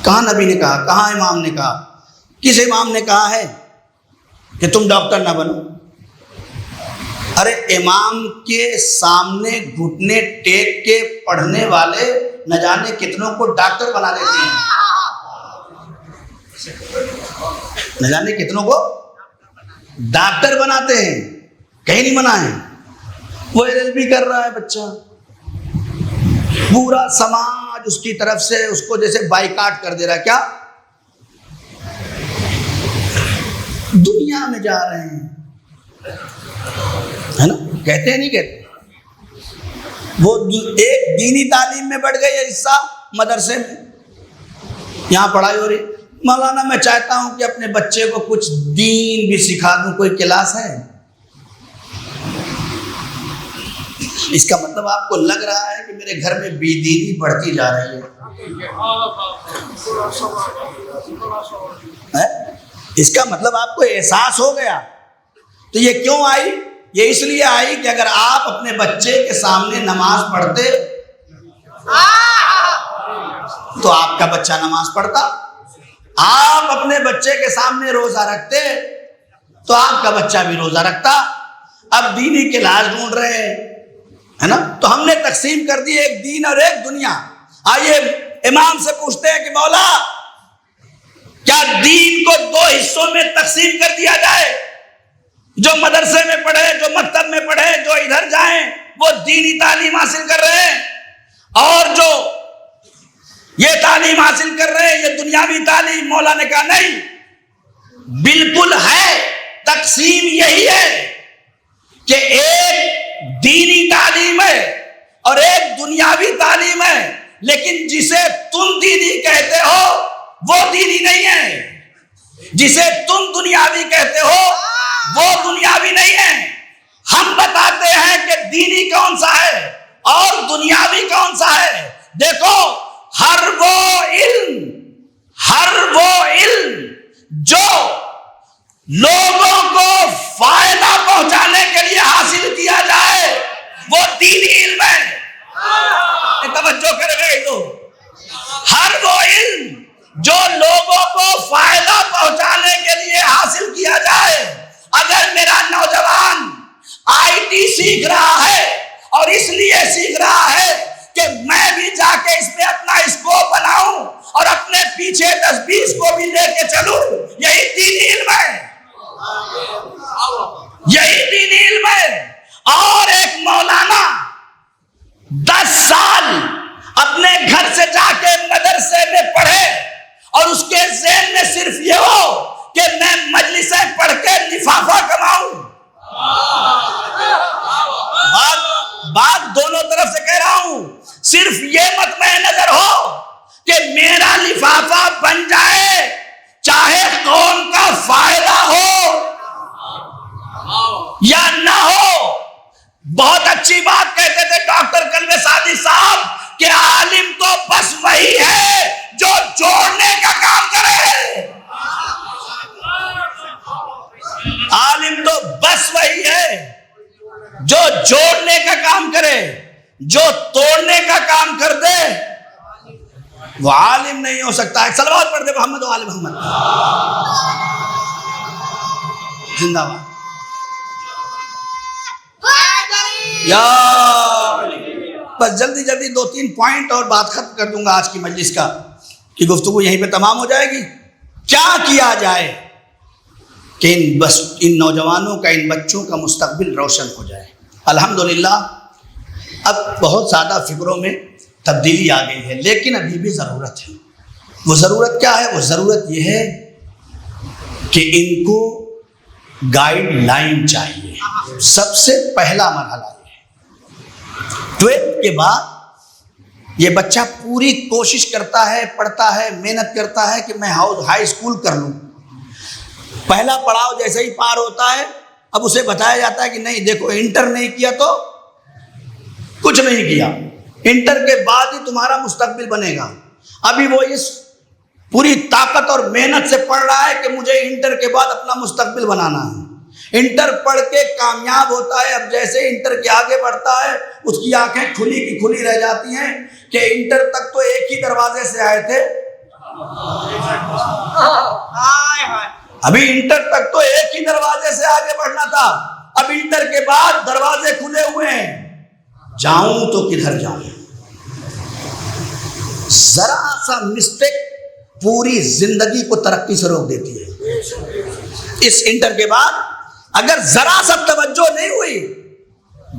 کہاں نبی نے کہا، کہاں امام نے کہا، کس امام نے کہا ہے کہ تم ڈاکٹر نہ بنو؟ ارے امام کے سامنے گھٹنے ٹیک کے پڑھنے والے نہ جانے کتنوں کو ڈاکٹر بنا دیتے ہیں، نہ جانے کتنوں کو ڈاکٹر بناتے ہیں، کہیں نہیں منع ہے۔ وہ LLB کر رہا ہے بچہ، پورا سماج اس کی طرف سے اس کو جیسے بائیکاٹ کر دے رہا ہے۔ کیا دنیا میں جا رہے ہیں، ہے نا؟ کہتے ہیں نہیں کہتے؟ وہ ایک دینی تعلیم میں بڑھ گئی ہے حصہ مدرسے میں، یہاں پڑھائی ہو رہی۔ مولانا میں چاہتا ہوں کہ اپنے بچے کو کچھ دین بھی سکھا دوں، کوئی کلاس ہے؟ اس کا مطلب آپ کو لگ رہا ہے کہ میرے گھر میں بے دینی بڑھتی جا رہی ہے۔ اس کا مطلب آپ کو احساس ہو گیا۔ تو یہ کیوں آئی؟ یہ اس لیے آئی کہ اگر آپ اپنے بچے کے سامنے نماز پڑھتے تو آپ کا بچہ نماز پڑھتا، آپ اپنے بچے کے سامنے روزہ رکھتے تو آپ کا بچہ بھی روزہ رکھتا۔ اب دینی کلاس ڈھونڈ رہے ہیں، ہے نا؟ تو ہم نے تقسیم کر دی ایک دین اور ایک دنیا۔ آئیے امام سے پوچھتے ہیں کہ مولا کیا دین کو دو حصوں میں تقسیم کر دیا جائے؟ جو مدرسے میں پڑھے، جو مکتب میں پڑھے، جو ادھر جائیں وہ دینی تعلیم حاصل کر رہے ہیں، اور جو یہ تعلیم حاصل کر رہے ہیں یہ دنیاوی تعلیم۔ مولا نے کہا نہیں، بالکل ہے، تقسیم یہی ہے کہ ایک دینی تعلیم ہے اور ایک دنیاوی تعلیم ہے، لیکن جسے تم دینی کہتے ہو وہ دینی نہیں ہے، جسے تم دنیاوی کہتے ہو وہ دنیاوی نہیں ہے۔ ہم بتاتے ہیں کہ دینی کون سا ہے اور دنیاوی کون سا ہے۔ دیکھو، ہر وہ علم جو لوگوں کو فائدہ پہنچانے کے لیے حاصل کیا جائے وہ دینی علم ہے۔ توجہ کرے گا تو ہر وہ علم جو لوگوں کو فائدہ پہنچانے کے لیے حاصل کیا جائے، اگر میرا نوجوان سیکھ رہا ہے اور اس لیے سیکھ رہا ہے کہ میں بھی جا کے اس میں اپنا اسکوپ بناؤں اور اپنے پیچھے 10-20 کو بھی لے کے چلوں. یہی دینی علم ہے, یہی دینی علم ہے. اور ایک مولانا 10 سال اپنے گھر سے جا کے مدرسے میں پڑھے اور اس کے ذہن میں صرف یہ ہو کہ میں مجلسیں پڑھ کے لفافہ کماؤں. بات دونوں طرف سے کہہ رہا ہوں. صرف یہ مطمع نظر ہو کہ میرا لفافہ بن جائے چاہے قوم کا فائدہ ہو یا نہ ہو. بہت اچھی بات کہتے تھے ڈاکٹر کلبے سعدی صاحب کہ عالم تو بس وہی ہے جو جوڑنے کا کام کرے. عالم تو بس وہی ہے جو جوڑنے کا کام کرے. جو توڑنے کا کام کر دے وہ عالم نہیں ہو سکتا. ایک صلوات پڑھ دے محمد و آل محمد. زندہ باد. یا بس جلدی 2-3 پوائنٹ اور بات ختم کر دوں گا آج کی مجلس کا کہ گفتگو یہیں پہ تمام ہو جائے گی. کیا کیا جائے کہ ان نوجوانوں کا, ان بچوں کا مستقبل روشن ہو جائے. الحمدللہ اب بہت زیادہ فکروں میں تبدیلی آ گئی ہے, لیکن ابھی بھی ضرورت ہے. وہ ضرورت کیا ہے؟ وہ ضرورت یہ ہے کہ ان کو گائیڈ لائن چاہیے. سب سے پہلا مرحلہ یہ ہے. 12 کے بعد یہ بچہ پوری کوشش کرتا ہے, پڑھتا ہے, محنت کرتا ہے کہ میں ہائی اسکول کر لوں. پہلا پڑاؤ جیسے ہی پار ہوتا ہے اب اسے بتایا جاتا ہے کہ نہیں دیکھو انٹر نہیں کیا تو کچھ نہیں کیا, انٹر کے بعد ہی تمہارا مستقبل بنے گا. ابھی وہ اس پوری طاقت اور محنت سے پڑھ رہا ہے کہ مجھے انٹر کے بعد اپنا مستقبل بنانا ہے. انٹر پڑھ کے کامیاب ہوتا ہے. اب جیسے انٹر کے آگے بڑھتا ہے اس کی آنکھیں کھلی کی کھلی رہ جاتی ہیں کہ انٹر تک تو ایک ہی دروازے سے آئے تھے, ابھی انٹر تک تو ایک ہی دروازے سے آگے بڑھنا تھا. اب انٹر کے بعد دروازے کھلے ہوئے ہیں, جاؤں تو کدھر جاؤں. ذرا سا مسٹیک پوری زندگی کو ترقی سے روک دیتی ہے. اس انٹر کے بعد اگر ذرا سا توجہ نہیں ہوئی,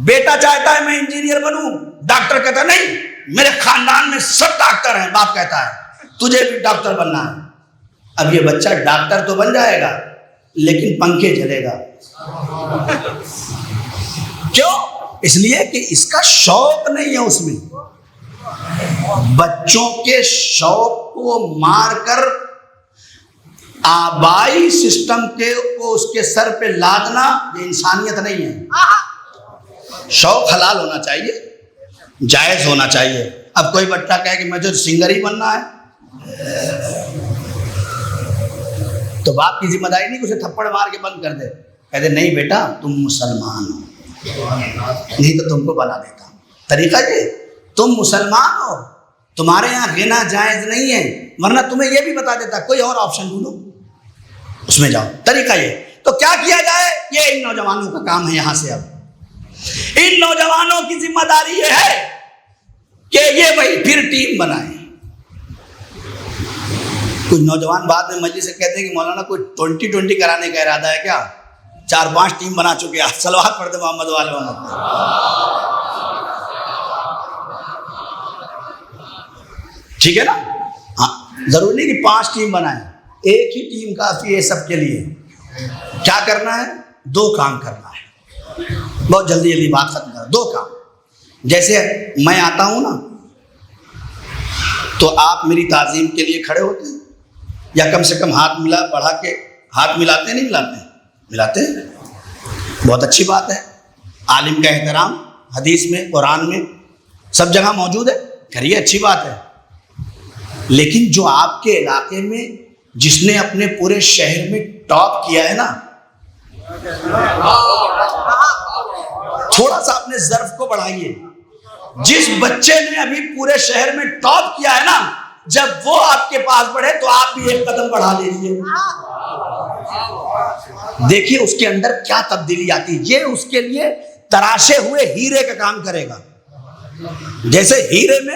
بیٹا چاہتا ہے میں انجینئر بنوں, ڈاکٹر کہتا ہے نہیں میرے خاندان میں سب ڈاکٹر ہیں, باپ کہتا ہے تجھے بھی ڈاکٹر بننا ہے. اب یہ بچہ ڈاکٹر تو بن جائے گا لیکن پنکھے جلے گا. کیوں؟ اس لیے کہ اس کا شوق نہیں ہے اس میں. بچوں کے شوق کو مار کر آبائی سسٹم کو اس کے سر پہ لادنا یہ انسانیت نہیں ہے. شوق حلال ہونا چاہیے, جائز ہونا چاہیے. اب کوئی بچہ کہے کہ مجھے سنگر ہی بننا ہے تو باپ کی ذمہ داری نہیں کہ اسے تھپڑ مار کے بند کر دے. کہتے نہیں بیٹا تم مسلمان ہو, نہیں تو تم کو بنا دیتا. طریقہ یہ تم مسلمان ہو, تمہارے یہاں غنا جائز نہیں ہے, ورنہ تمہیں یہ بھی بتا دیتا کوئی اور آپشن ڈھونڈو اس میں جاؤ. طریقہ یہ. تو کیا کیا جائے؟ یہ ان نوجوانوں کا کام ہے. یہاں سے اب ان نوجوانوں کی ذمہ داری یہ ہے کہ یہ وہی پھر ٹیم بنائیں. کچھ نوجوان بعد میں مجلس سے کہتے ہیں کہ مولانا کوئی 2020 کرانے کا ارادہ ہے کیا؟ 4-5 ٹیم بنا چکے. آپ صلوات پڑھتے محمد والے محمد. ٹھیک ہے نا؟ ہاں, ضروری نہیں کہ 5 ٹیم بنائیں, ایک ہی ٹیم کافی ہے سب کے لیے. کیا کرنا ہے؟ 2 کام کرنا ہے. بہت جلدی بات ختم کر. 2 کام. جیسے میں آتا ہوں نا تو آپ میری تعظیم کے لیے کھڑے ہوتے ہیں یا کم سے کم ہاتھ بڑھا کے ہاتھ ملاتے نہیں ملاتے؟ ملاتے ہیں. بہت اچھی بات ہے. عالم کا احترام حدیث میں, قرآن میں سب جگہ موجود ہے, کریے, اچھی بات ہے. لیکن جو آپ کے علاقے میں جس نے اپنے پورے شہر میں ٹاپ کیا ہے نا, تھوڑا سا اپنے ظرف کو بڑھائیے. جس بچے نے ابھی پورے شہر میں ٹاپ کیا ہے نا, جب وہ آپ کے پاس بڑھے تو آپ بھی ایک قدم بڑھا لیجیے. دیکھیے اس کے اندر کیا تبدیلی آتی ہے. یہ اس کے لیے تراشے ہوئے ہیرے کا کام کرے گا. جیسے ہیرے میں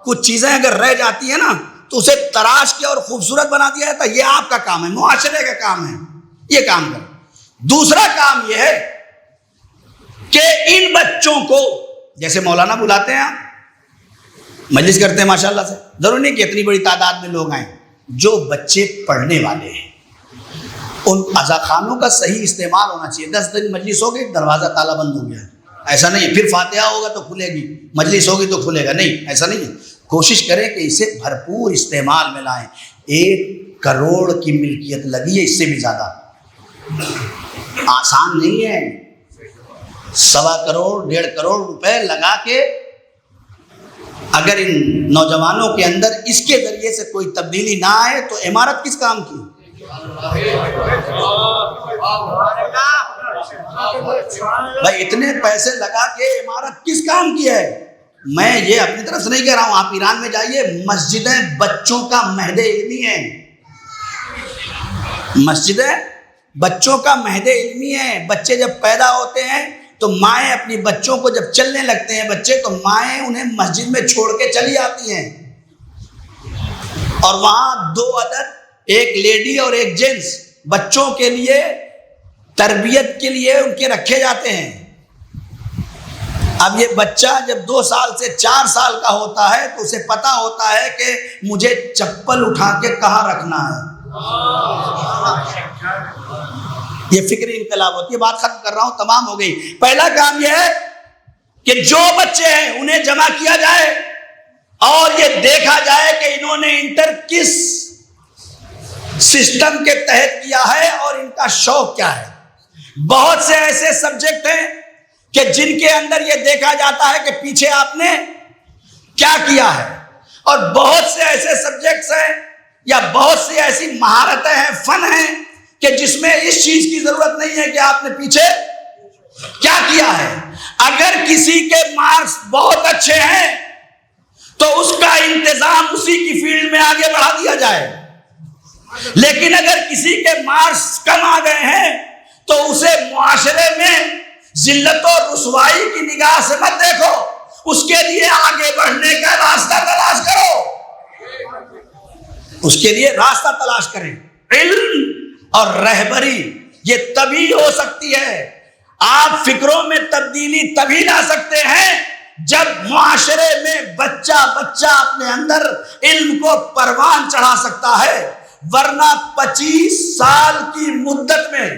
کچھ چیزیں اگر رہ جاتی ہیں نا تو اسے تراش کے اور خوبصورت بنا دیا جاتا ہے. یہ آپ کا کام ہے, معاشرے کا کام ہے, یہ کام کریں. دوسرا کام یہ ہے کہ ان بچوں کو, جیسے مولانا بلاتے ہیں, مجلس کرتے ہیں ماشاءاللہ سے, ضروری نہیں کہ اتنی بڑی تعداد میں لوگ آئیں. جو بچے پڑھنے والے ہیں ان عزاخانوں کا صحیح استعمال ہونا چاہیے. 10 دن مجلس ہوگی, دروازہ تالا بند ہو گیا, ایسا نہیں ہے. پھر فاتحہ ہوگا تو کھلے گی, مجلس ہوگی تو کھلے گا, نہیں, ایسا نہیں ہے. کوشش کریں کہ اسے بھرپور استعمال میں لائیں. 1 کروڑ کی ملکیت لگی ہے, اس سے بھی زیادہ. آسان نہیں ہے. 1.25 کروڑ 1.5 کروڑ روپے لگا کے اگر ان نوجوانوں کے اندر اس کے ذریعے سے کوئی تبدیلی نہ آئے تو عمارت کس کام کی؟ بھائی اتنے پیسے لگا کے عمارت کس کام کی ہے؟ میں یہ اپنی طرف سے نہیں کہہ رہا ہوں, آپ ایران میں جائیے, مسجدیں بچوں کا مہد علمی ہیں. مسجدیں بچوں کا مہد علمی ہیں. بچے جب پیدا ہوتے ہیں تو مائیں اپنی بچوں کو, جب چلنے لگتے ہیں بچے تو مائیں انہیں مسجد میں چھوڑ کے چلی آتی ہیں, اور وہاں 2 عدد, ایک لیڈی اور ایک جینٹس, بچوں کے لیے تربیت کے لیے ان کے رکھے جاتے ہیں. اب یہ بچہ جب 2 سال سے 4 سال کا ہوتا ہے تو اسے پتا ہوتا ہے کہ مجھے چپل اٹھا کے کہاں رکھنا ہے. یہ فکری انقلاب ہوتی ہے. بات ختم کر رہا ہوں, تمام ہو گئی. پہلا کام یہ ہے کہ جو بچے ہیں انہیں جمع کیا جائے اور یہ دیکھا جائے کہ انہوں نے انٹر کس سسٹم کے تحت کیا ہے اور ان کا شوق کیا ہے. بہت سے ایسے سبجیکٹ ہیں کہ جن کے اندر یہ دیکھا جاتا ہے کہ پیچھے آپ نے کیا کیا ہے, اور بہت سے ایسے سبجیکٹس ہیں یا بہت سی ایسی مہارتیں ہیں, فن ہیں کہ جس میں اس چیز کی ضرورت نہیں ہے کہ آپ نے پیچھے کیا کیا ہے. اگر کسی کے مارکس بہت اچھے ہیں تو اس کا انتظام اسی کی فیلڈ میں آگے بڑھا دیا جائے, لیکن اگر کسی کے مارکس کم آ گئے ہیں تو اسے معاشرے میں ذلت و رسوائی کی نگاہ سے مت دیکھو, اس کے لیے آگے بڑھنے کا راستہ تلاش کرو, اس کے لیے راستہ تلاش کریں. علم اور رہبری یہ تبھی ہو سکتی ہے. آپ فکروں میں تبدیلی تبھی لا سکتے ہیں جب معاشرے میں بچہ اپنے اندر علم کو پروان چڑھا سکتا ہے, ورنہ 25 سال کی مدت میں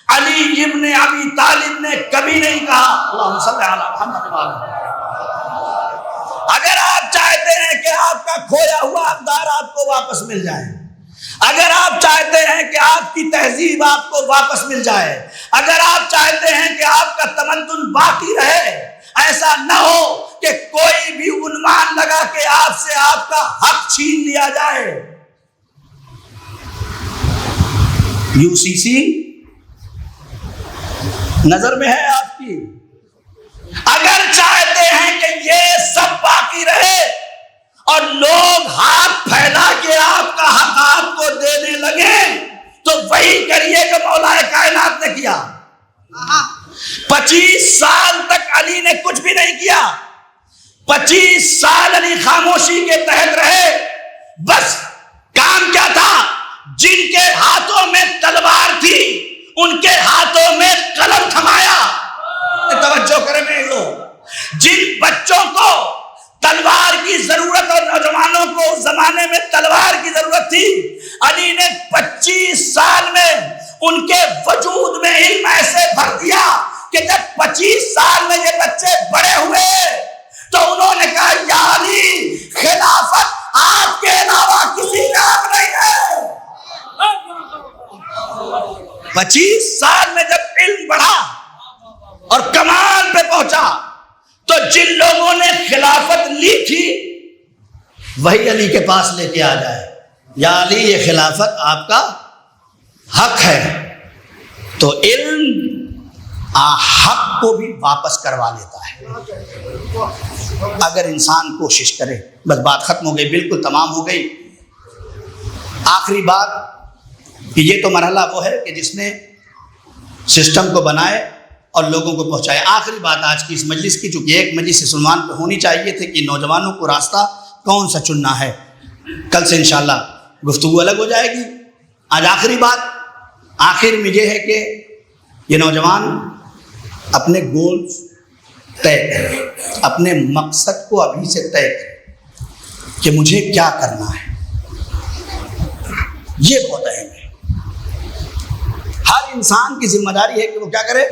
علی ابن ابی طالب نے کبھی نہیں کہا اللہم صلی علی محمد. اگر آپ چاہتے ہیں کہ آپ کا کھویا ہوا اقدار آپ کو واپس مل جائے, اگر آپ چاہتے ہیں کہ آپ کی تہذیب آپ کو واپس مل جائے, اگر آپ چاہتے ہیں کہ آپ کا تمدن باقی رہے, ایسا نہ ہو کہ کوئی بھی عنوان لگا کے آپ سے آپ کا حق چھین لیا جائے. UCC نظر میں ہے آپ کی. اگر چاہتے ہیں کہ یہ سب باقی رہے اور لوگ ہاتھ پھیلا کے آپ کا حق آپ کو دینے لگے تو وہی کریے جو مولا کائنات نے کیا. 25 سال تک علی نے کچھ بھی نہیں کیا. 25 سال علی خاموشی کے تحت رہے. بس کام کیا تھا؟ جن کے ہاتھوں میں تلوار تھی ان کے ہاتھوں میں قلم تھمایا. توجہ کریں میرے لوگ, جن بچوں کو تلوار کی ضرورت اور نوجوانوں کو اس زمانے میں تلوار کی ضرورت تھی, علی نے 25 سال میں ان کے وجود میں علم ایسے بھر دیا کہ جب 25 سال میں یہ بچے بڑے ہوئے تو انہوں نے کہا یا علی خلافت آپ کے علاوہ کسی کا حق نہیں ہے. 25 سال میں جب علم بڑھا اور کمال پہ پہنچا تو جن لوگوں نے خلافت لی تھی وہی علی کے پاس لے کے آ جائے, یا علی یہ خلافت آپ کا حق ہے. تو علم حق کو بھی واپس کروا لیتا ہے اگر انسان کوشش کرے. بس بات ختم ہو گئی, بالکل تمام ہو گئی. آخری بات کہ یہ تو مرحلہ وہ ہے کہ جس نے سسٹم کو بنائے اور لوگوں کو پہنچائے. آخری بات آج کی اس مجلس کی، چونکہ ایک مجلس اس عنوان پہ ہونی چاہیے تھے کہ نوجوانوں کو راستہ کون سا چننا ہے. کل سے انشاءاللہ گفتگو الگ ہو جائے گی. آج آخری بات آخر میں یہ ہے کہ یہ نوجوان اپنے گولز طے کریں، اپنے مقصد کو ابھی سے طے کریں کہ مجھے کیا کرنا ہے. یہ بہت اہم ہے. ہر انسان کی ذمہ داری ہے کہ وہ کیا کرے،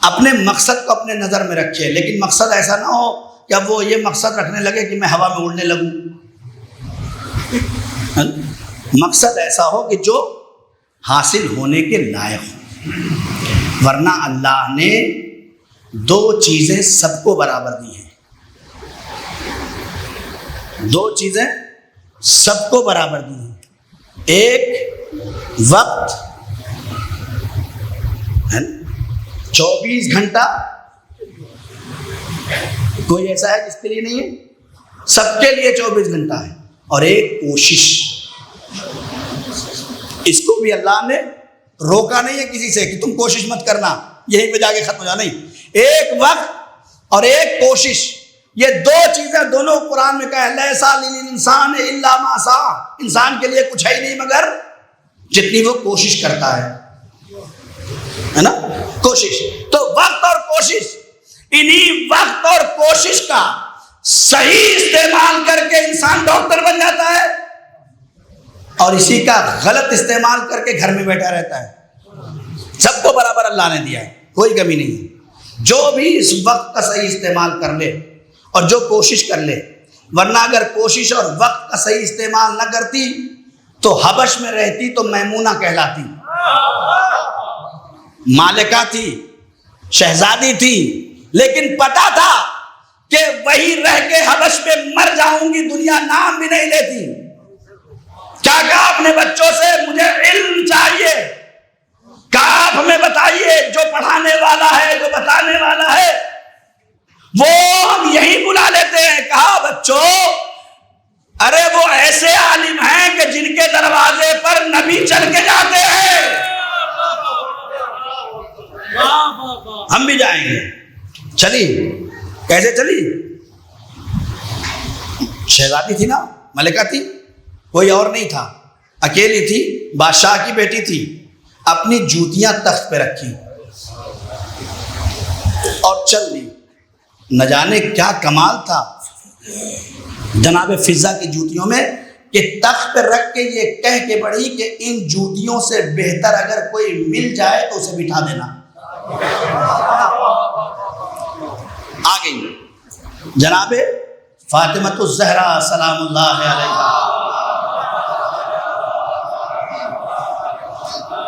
اپنے مقصد کو اپنے نظر میں رکھے. لیکن مقصد ایسا نہ ہو کہ اب وہ یہ مقصد رکھنے لگے کہ میں ہوا میں اڑنے لگوں. مقصد ایسا ہو کہ جو حاصل ہونے کے لائق ہو. ورنہ اللہ نے دو چیزیں سب کو برابر دی ہیں. دو چیزیں سب کو برابر دی ہیں. ایک وقت 24 گھنٹہ کوئی ایسا ہے جس کے لیے نہیں ہے، سب کے لیے 24 گھنٹہ ہے. اور ایک کوشش، اس کو بھی اللہ نے روکا نہیں ہے کسی سے کہ تم کوشش مت کرنا، یہیں پہ جا کے ختم ہو جانا. نہیں، ایک وقت اور ایک کوشش، یہ دو چیزیں دونوں قرآن میں کہا ہے لیسا للانسان الا ما سعی. انسان کے لیے کچھ ہے ہی نہیں مگر جتنی وہ کوشش کرتا ہے نا. کوشش تو وقت اور کوشش، انہی وقت اور کوشش کا صحیح استعمال کر کے انسان ڈاکٹر بن جاتا ہے، اور اسی کا غلط استعمال کر کے گھر میں بیٹھا رہتا ہے. سب کو برابر اللہ نے دیا ہے، کوئی کمی نہیں ہے. جو بھی اس وقت کا صحیح استعمال کر لے اور جو کوشش کر لے. ورنہ اگر کوشش اور وقت کا صحیح استعمال نہ کرتی تو حبش میں رہتی تو میمونہ کہلاتی. مالکہ تھی، شہزادی تھی، لیکن پتا تھا کہ وہی رہ کے حبش میں مر جاؤں گی، دنیا نام بھی نہیں لیتی. کیا کہا اپنے بچوں سے، مجھے علم چاہیے. کہا آپ ہمیں بتائیے، جو پڑھانے والا ہے، جو بتانے والا ہے، وہ ہم یہی بلا لیتے ہیں. کہا بچوں، ارے وہ ایسے عالم ہیں کہ جن کے دروازے پر نبی چل کے جاتے ہیں. ہم بھی جائیں گے. چلی کیسے چلی؟ شہزادی تھی نا، ملکہ تھی، کوئی اور نہیں تھا، اکیلی تھی، بادشاہ کی بیٹی تھی. اپنی جوتیاں تخت پہ رکھی اور چل لی. نہ جانے کیا کمال تھا جناب فضہ کی جوتیوں میں کہ تخت پہ رکھ کے یہ کہہ کے بڑھی کہ ان جوتیوں سے بہتر اگر کوئی مل جائے تو اسے بٹھا دینا. آ گئی جناب فاطمۃ الزہرا سلام اللہ علیہا.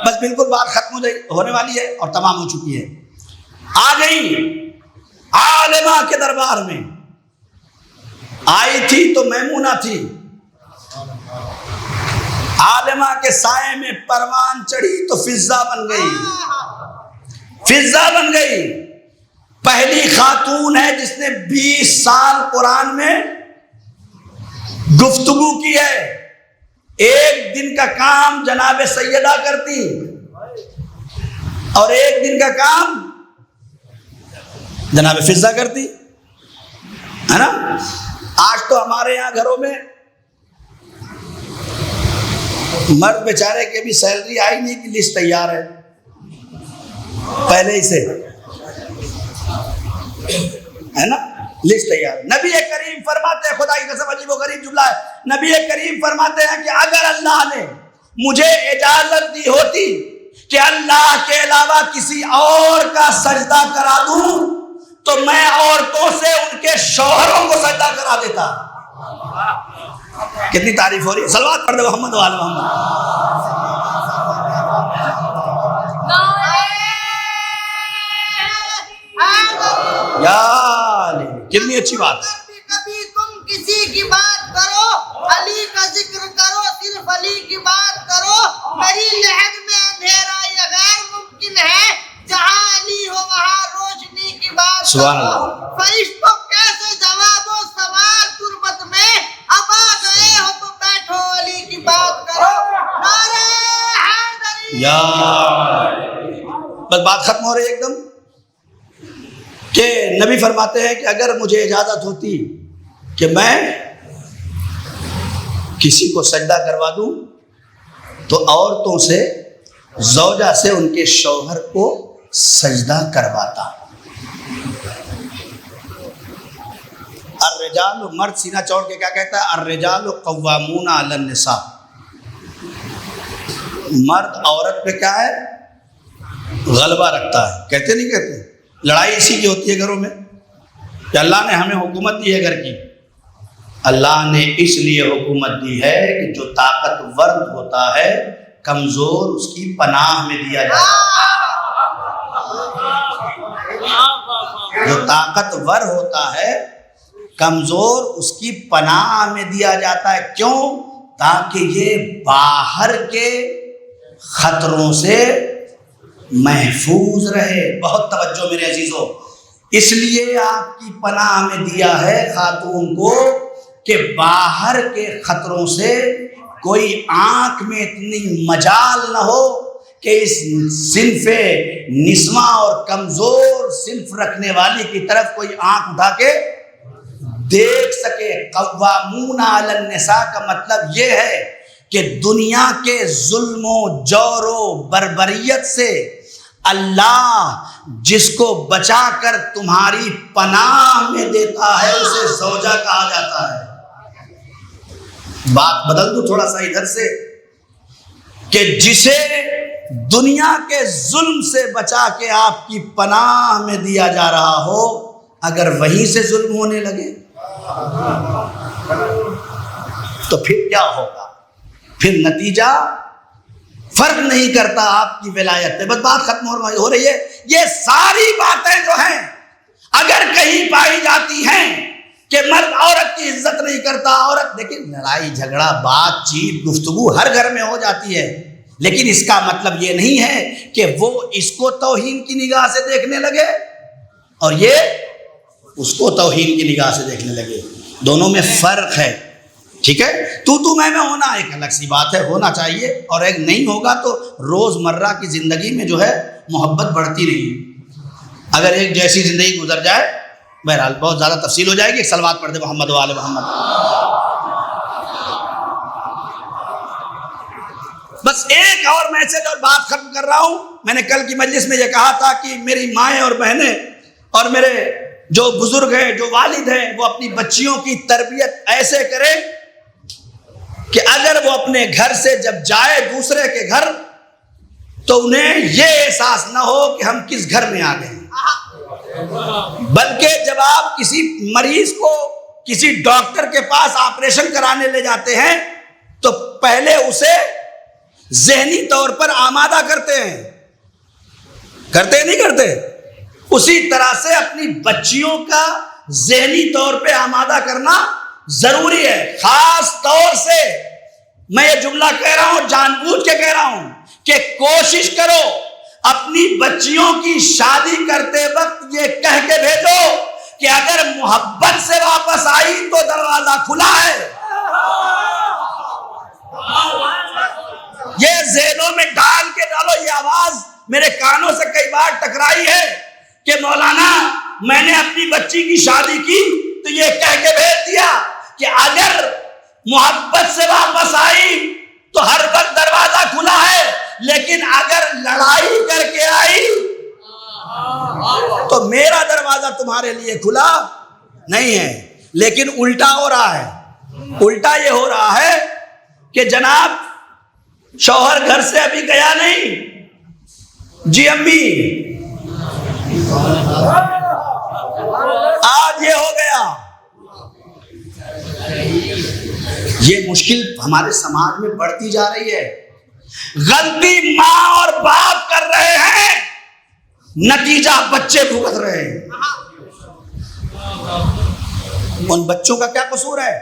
بس بالکل بات ختم ہونے والی ہے اور تمام ہو چکی ہے. آ گئی عالمہ کے دربار میں. آئی تھی تو میمونہ تھی، عالمہ کے سائے میں پروان چڑھی تو فضہ بن گئی. فضہ بن گئی. پہلی خاتون ہے جس نے 20 سال قرآن میں گفتگو کی ہے. ایک دن کا کام جناب سیدہ کرتی اور ایک دن کا کام جناب فضہ کرتی ہے نا. آج تو ہمارے یہاں گھروں میں مرد بیچارے کے بھی سیلری آئی نہیں کہ لسٹ تیار ہے پہلے ہی سے، ہے نا، لسٹ تیار. نبی کریم فرماتے ہیں، خدا کی قسم عجیب و غریب جملہ ہے، نبی کریم فرماتے ہیں کہ اگر اللہ نے مجھے اجازت دی ہوتی کہ اللہ کے علاوہ کسی اور کا سجدہ کرا دوں تو میں عورتوں سے ان کے شوہروں کو سجدہ کرا دیتا. کتنی تعریف ہو رہی ہے. صلوات پڑھ دو محمد و آل محمد. یا علی، کتنی اچھی بات. کبھی تم کسی کی بات کرو، علی کا ذکر کرو، صرف علی کی بات کرو. میری لحد میں اندھیرا یہ غیر ممکن ہے، جہاں علی ہو وہاں روشنی کی بات. سبحان اللہ. فرشتوں کیسے جواب و سوال تربت میں، اب آ گئے ہو تو بیٹھو علی کی بات کرو. نعرہ حیدری. یا بس بات ختم ہو رہی ہے ایک دم. کہ نبی فرماتے ہیں کہ اگر مجھے اجازت ہوتی کہ میں کسی کو سجدہ کروا دوں تو عورتوں سے، زوجہ سے ان کے شوہر کو سجدہ کرواتا. الرجال، مرد سینہ چوڑ کے کیا کہتا ہے؟ الرجال قوامون علی النساء. مرد عورت پہ کیا ہے؟ غلبہ رکھتا ہے. کہتے نہیں کہتے؟ لڑائی اسی کی ہوتی ہے گھروں میں کہ اللہ نے ہمیں حکومت دی ہے گھر کی. اللہ نے اس لیے حکومت دی ہے کہ جو طاقتور ہوتا ہے کمزور اس کی پناہ میں دیا جاتا ہے. جو طاقتور ہوتا ہے کمزور اس کی پناہ میں دیا جاتا ہے. کیوں؟ تاکہ یہ باہر کے خطروں سے محفوظ رہے. بہت توجہ میرے عزیزو. اس لیے آپ کی پناہ میں دیا ہے خاتون کو کہ باہر کے خطروں سے کوئی آنکھ میں اتنی مجال نہ ہو کہ اس صنف نسواں اور کمزور صنف رکھنے والی کی طرف کوئی آنکھ اٹھا کے دیکھ سکے. قوامون علی النساء کا مطلب یہ ہے کہ دنیا کے ظلم و جور و بربریت سے اللہ جس کو بچا کر تمہاری پناہ میں دیتا ہے اسے زوجہ کہا جاتا ہے. بات بدل دوں تھوڑا سا ادھر سے کہ جسے دنیا کے ظلم سے بچا کے آپ کی پناہ میں دیا جا رہا ہو، اگر وہیں سے ظلم ہونے لگے تو پھر کیا ہوگا؟ پھر نتیجہ فرق نہیں کرتا آپ کی ولایت پہ. بس بات ختم ہو رہی ہے. یہ ساری باتیں جو ہیں اگر کہیں پائی جاتی ہیں کہ مرد عورت کی عزت نہیں کرتا، عورت، لیکن لڑائی جھگڑا بات چیت گفتگو ہر گھر میں ہو جاتی ہے، لیکن اس کا مطلب یہ نہیں ہے کہ وہ اس کو توہین کی نگاہ سے دیکھنے لگے اور یہ اس کو توہین کی نگاہ سے دیکھنے لگے. دونوں میں فرق ہے. ٹھیک ہے؟ تو میں ہونا ایک الگ سی بات ہے، ہونا چاہیے، اور ایک نہیں ہوگا تو روز مرہ کی زندگی میں جو ہے محبت بڑھتی نہیں. اگر ایک جیسی زندگی گزر جائے، بہرحال بہت زیادہ تفصیل ہو جائے گی. ایک صلوات پڑھ دے محمد و آل محمد. بس ایک اور میسج اور بات ختم کر رہا ہوں. میں نے کل کی مجلس میں یہ کہا تھا کہ میری مائیں اور بہنیں اور میرے جو بزرگ ہیں، جو والد ہیں، وہ اپنی بچیوں کی تربیت ایسے کریں کہ اگر وہ اپنے گھر سے جب جائے دوسرے کے گھر تو انہیں یہ احساس نہ ہو کہ ہم کس گھر میں آ گئے ہیں، بلکہ جب آپ کسی مریض کو کسی ڈاکٹر کے پاس آپریشن کرانے لے جاتے ہیں تو پہلے اسے ذہنی طور پر آمادہ کرتے ہیں. کرتے نہیں کرتے؟ اسی طرح سے اپنی بچیوں کا ذہنی طور پہ آمادہ کرنا ضروری ہے. خاص طور سے میں یہ جملہ کہہ رہا ہوں، جان بوجھ کے کہہ رہا ہوں کہ کوشش کرو اپنی بچیوں کی شادی کرتے وقت یہ کہہ کے بھیجو کہ اگر محبت سے واپس آئی تو دروازہ کھلا ہے. یہ ذہنوں میں ڈال کے ڈالو. یہ آواز میرے کانوں سے کئی بار ٹکرائی ہے کہ مولانا میں نے اپنی بچی کی شادی کی تو یہ کہہ کے بھیج دیا کہ اگر محبت سے واپس آئی تو ہر وقت دروازہ کھلا ہے، لیکن اگر لڑائی کر کے آئی تو میرا دروازہ تمہارے لیے کھلا نہیں ہے. لیکن الٹا ہو رہا ہے. الٹا یہ ہو رہا ہے کہ جناب شوہر گھر سے ابھی گیا نہیں، جی امی آج یہ ہو گیا. یہ مشکل ہمارے سماج میں بڑھتی جا رہی ہے. غلطی ماں اور باپ کر رہے ہیں، نتیجہ بچے بھگت رہے ہیں. ان بچوں کا کیا قصور ہے؟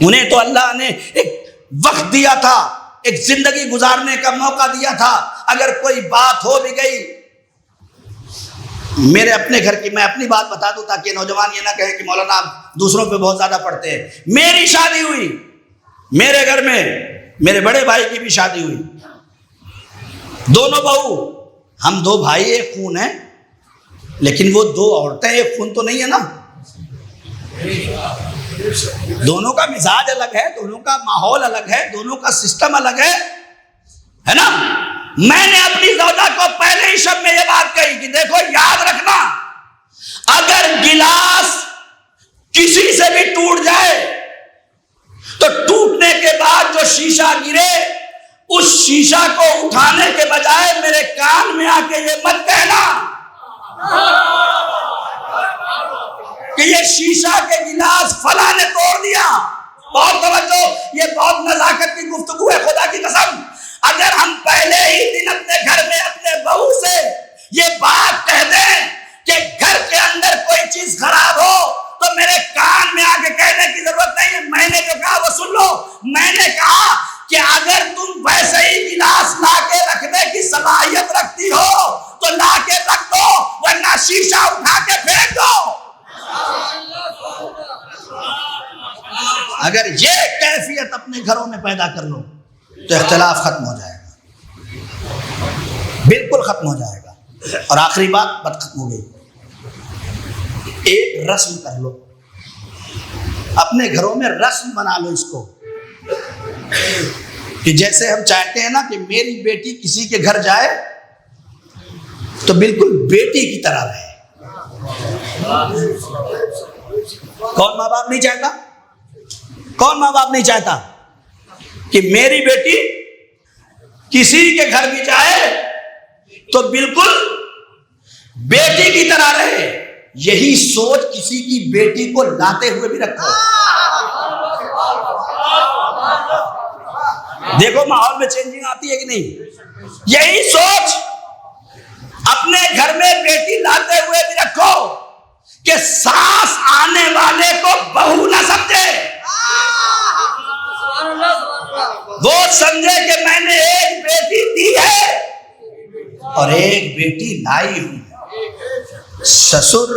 انہیں تو اللہ نے ایک وقت دیا تھا، ایک زندگی گزارنے کا موقع دیا تھا. اگر کوئی بات ہو بھی گئی، میرے اپنے گھر کی میں اپنی بات بتا دوں تاکہ نوجوان یہ نہ کہیں کہ مولانا آپ دوسروں پہ بہت زیادہ پڑھتے ہیں. میری شادی ہوئی، میرے گھر میں میرے بڑے بھائی کی بھی شادی ہوئی، دونوں بہو، ہم دو بھائی ایک خون ہیں، لیکن وہ دو عورتیں ایک خون تو نہیں ہے نا. دونوں کا مزاج الگ ہے, دونوں کا ماحول الگ ہے, دونوں کا سسٹم الگ ہے نا. میں نے اپنی زوجہ کو پہلے ہی شب میں یہ بات کہی کہ دیکھو یاد رکھنا, اگر گلاس کسی سے بھی ٹوٹ جائے تو ٹوٹنے کے بعد جو شیشہ گرے اس شیشہ کو اٹھانے کے بجائے میرے کان میں آ کے یہ مت کہنا کہ یہ شیشہ کے گلاس فلاں نے توڑ دیا. بہت توجہ, یہ بہت نزاکت کی گفتگو ہے. خدا کی قسم اگر ہم پہلے ہی دن اپنے گھر میں اپنے بہو سے یہ بات کہہ دیں کہ گھر کے اندر کوئی چیز خراب ہو تو میرے کان میں آ کے کہنے کی ضرورت نہیں ہے. میں نے جو کہا وہ سن لو. میں نے کہا کہ اگر تم ویسے ہی گلاس لا کے رکھنے کی صلاحیت رکھتی ہو تو لا کے رکھ دو, ورنہ شیشہ اٹھا کے پھینک دو. اگر یہ کیفیت اپنے گھروں میں پیدا کر لو تو اختلاف ختم ہو جائے گا, بالکل ختم ہو جائے گا. اور آخری بات ختم ہو گئی. ایک رسم کر لو اپنے گھروں میں, رسم بنا لو اس کو کہ جیسے ہم چاہتے ہیں نا کہ میری بیٹی کسی کے گھر جائے تو بالکل بیٹی کی طرح رہے. کون ماں باپ نہیں چاہتا, کون ماں باپ نہیں چاہتا کہ میری بیٹی کسی کے گھر بھی جائے تو بالکل بیٹی کی طرح رہے. یہی سوچ کسی کی بیٹی کو لاتے ہوئے بھی رکھو. دیکھو ماحول میں چینجنگ آتی ہے کہ نہیں. یہی سوچ اپنے گھر میں بیٹی لاتے ہوئے بھی رکھو کہ ساس آنے والے کو بہو نہ سمجھے, وہ سمجھے کہ میں نے ایک بیٹی دی ہے اور ایک بیٹی لائی ہوں. سسر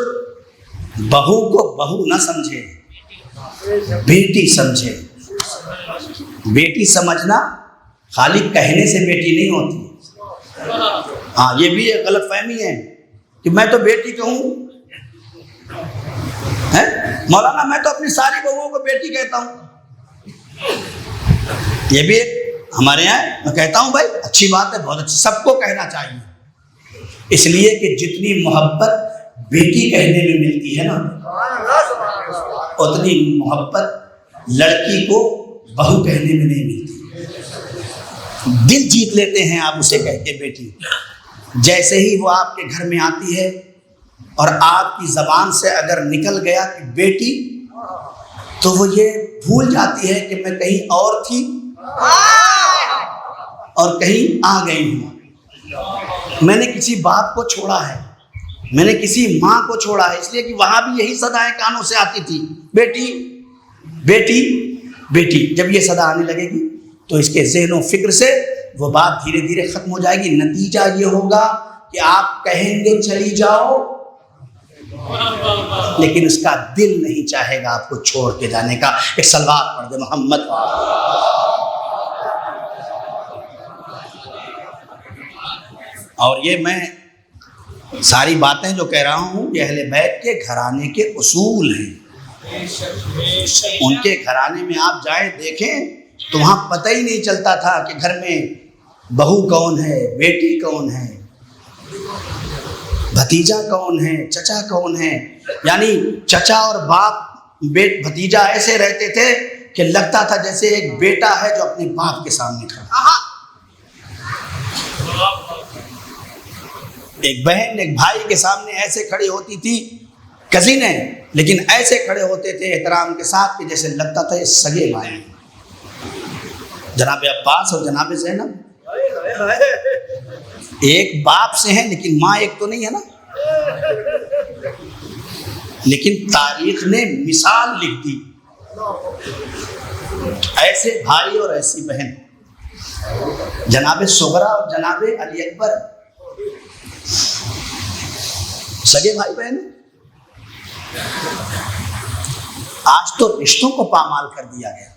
بہو کو بہو نہ سمجھے, بیٹی سمجھے. بیٹی سمجھنا خالی کہنے سے بیٹی نہیں ہوتی. ہاں یہ بھی ایک غلط فہمی ہے کہ میں تو بیٹی کہوں, مولانا میں تو اپنی ساری بہوؤں کو بیٹی کہتا ہوں. یہ بھی ایک ہمارے یہاں میں کہتا ہوں بھائی اچھی بات ہے, بہت اچھی, سب کو کہنا چاہیے. اس لیے کہ جتنی محبت بیٹی کہنے میں ملتی ہے نا اتنی محبت لڑکی کو بہو کہنے میں نہیں ملتی. دل جیت لیتے ہیں آپ اسے کہہ کے بیٹی. جیسے ہی وہ آپ کے گھر میں آتی ہے اور آپ کی زبان سے اگر نکل گیا کہ بیٹی, تو وہ یہ بھول جاتی ہے کہ میں کہیں اور تھی اور کہیں آ گئی ہوں. میں نے کسی باپ کو چھوڑا ہے, میں نے کسی ماں کو چھوڑا ہے. اس لیے کہ وہاں بھی یہی صدایں کانوں سے آتی تھی, بیٹی بیٹی بیٹی. جب یہ صدا آنے لگے گی تو اس کے ذہن و فکر سے وہ بات دھیرے دھیرے ختم ہو جائے گی. نتیجہ یہ ہوگا کہ آپ کہیں گے چلی جاؤ, لیکن اس کا دل نہیں چاہے گا آپ کو چھوڑ کے جانے کا. ایک صلوات پڑھ دے محمد. اور یہ میں ساری باتیں جو کہہ رہا ہوں یہ اہل بیت کے گھرانے کے اصول ہیں. ان کے گھرانے میں آپ جائیں دیکھیں تو وہاں پتہ ہی نہیں چلتا تھا کہ گھر میں بہو کون ہے, بیٹی کون ہے, بھتیجا کون ہے, چچا کون ہے. یعنی چچا اور باپ بھتیجا ایسے رہتے تھے کہ لگتا تھا جیسے ایک بیٹا ہے جو اپنے باپ کے سامنے کھڑا. ایک بہن ایک بھائی کے سامنے ایسے کھڑی ہوتی تھی, کزن ہے لیکن ایسے کھڑے ہوتے تھے احترام کے ساتھ کہ جیسے لگتا تھا یہ سگے بھائی ہیں. جناب عباس اور جناب زینب ایک باپ سے ہیں لیکن ماں ایک تو نہیں ہے نا. لیکن تاریخ نے مثال لکھ دی, ایسے بھائی اور ایسی بہن. جناب صغرا اور جناب علی اکبر سگے بھائی بہن. آج تو رشتوں کو پامال کر دیا گیا.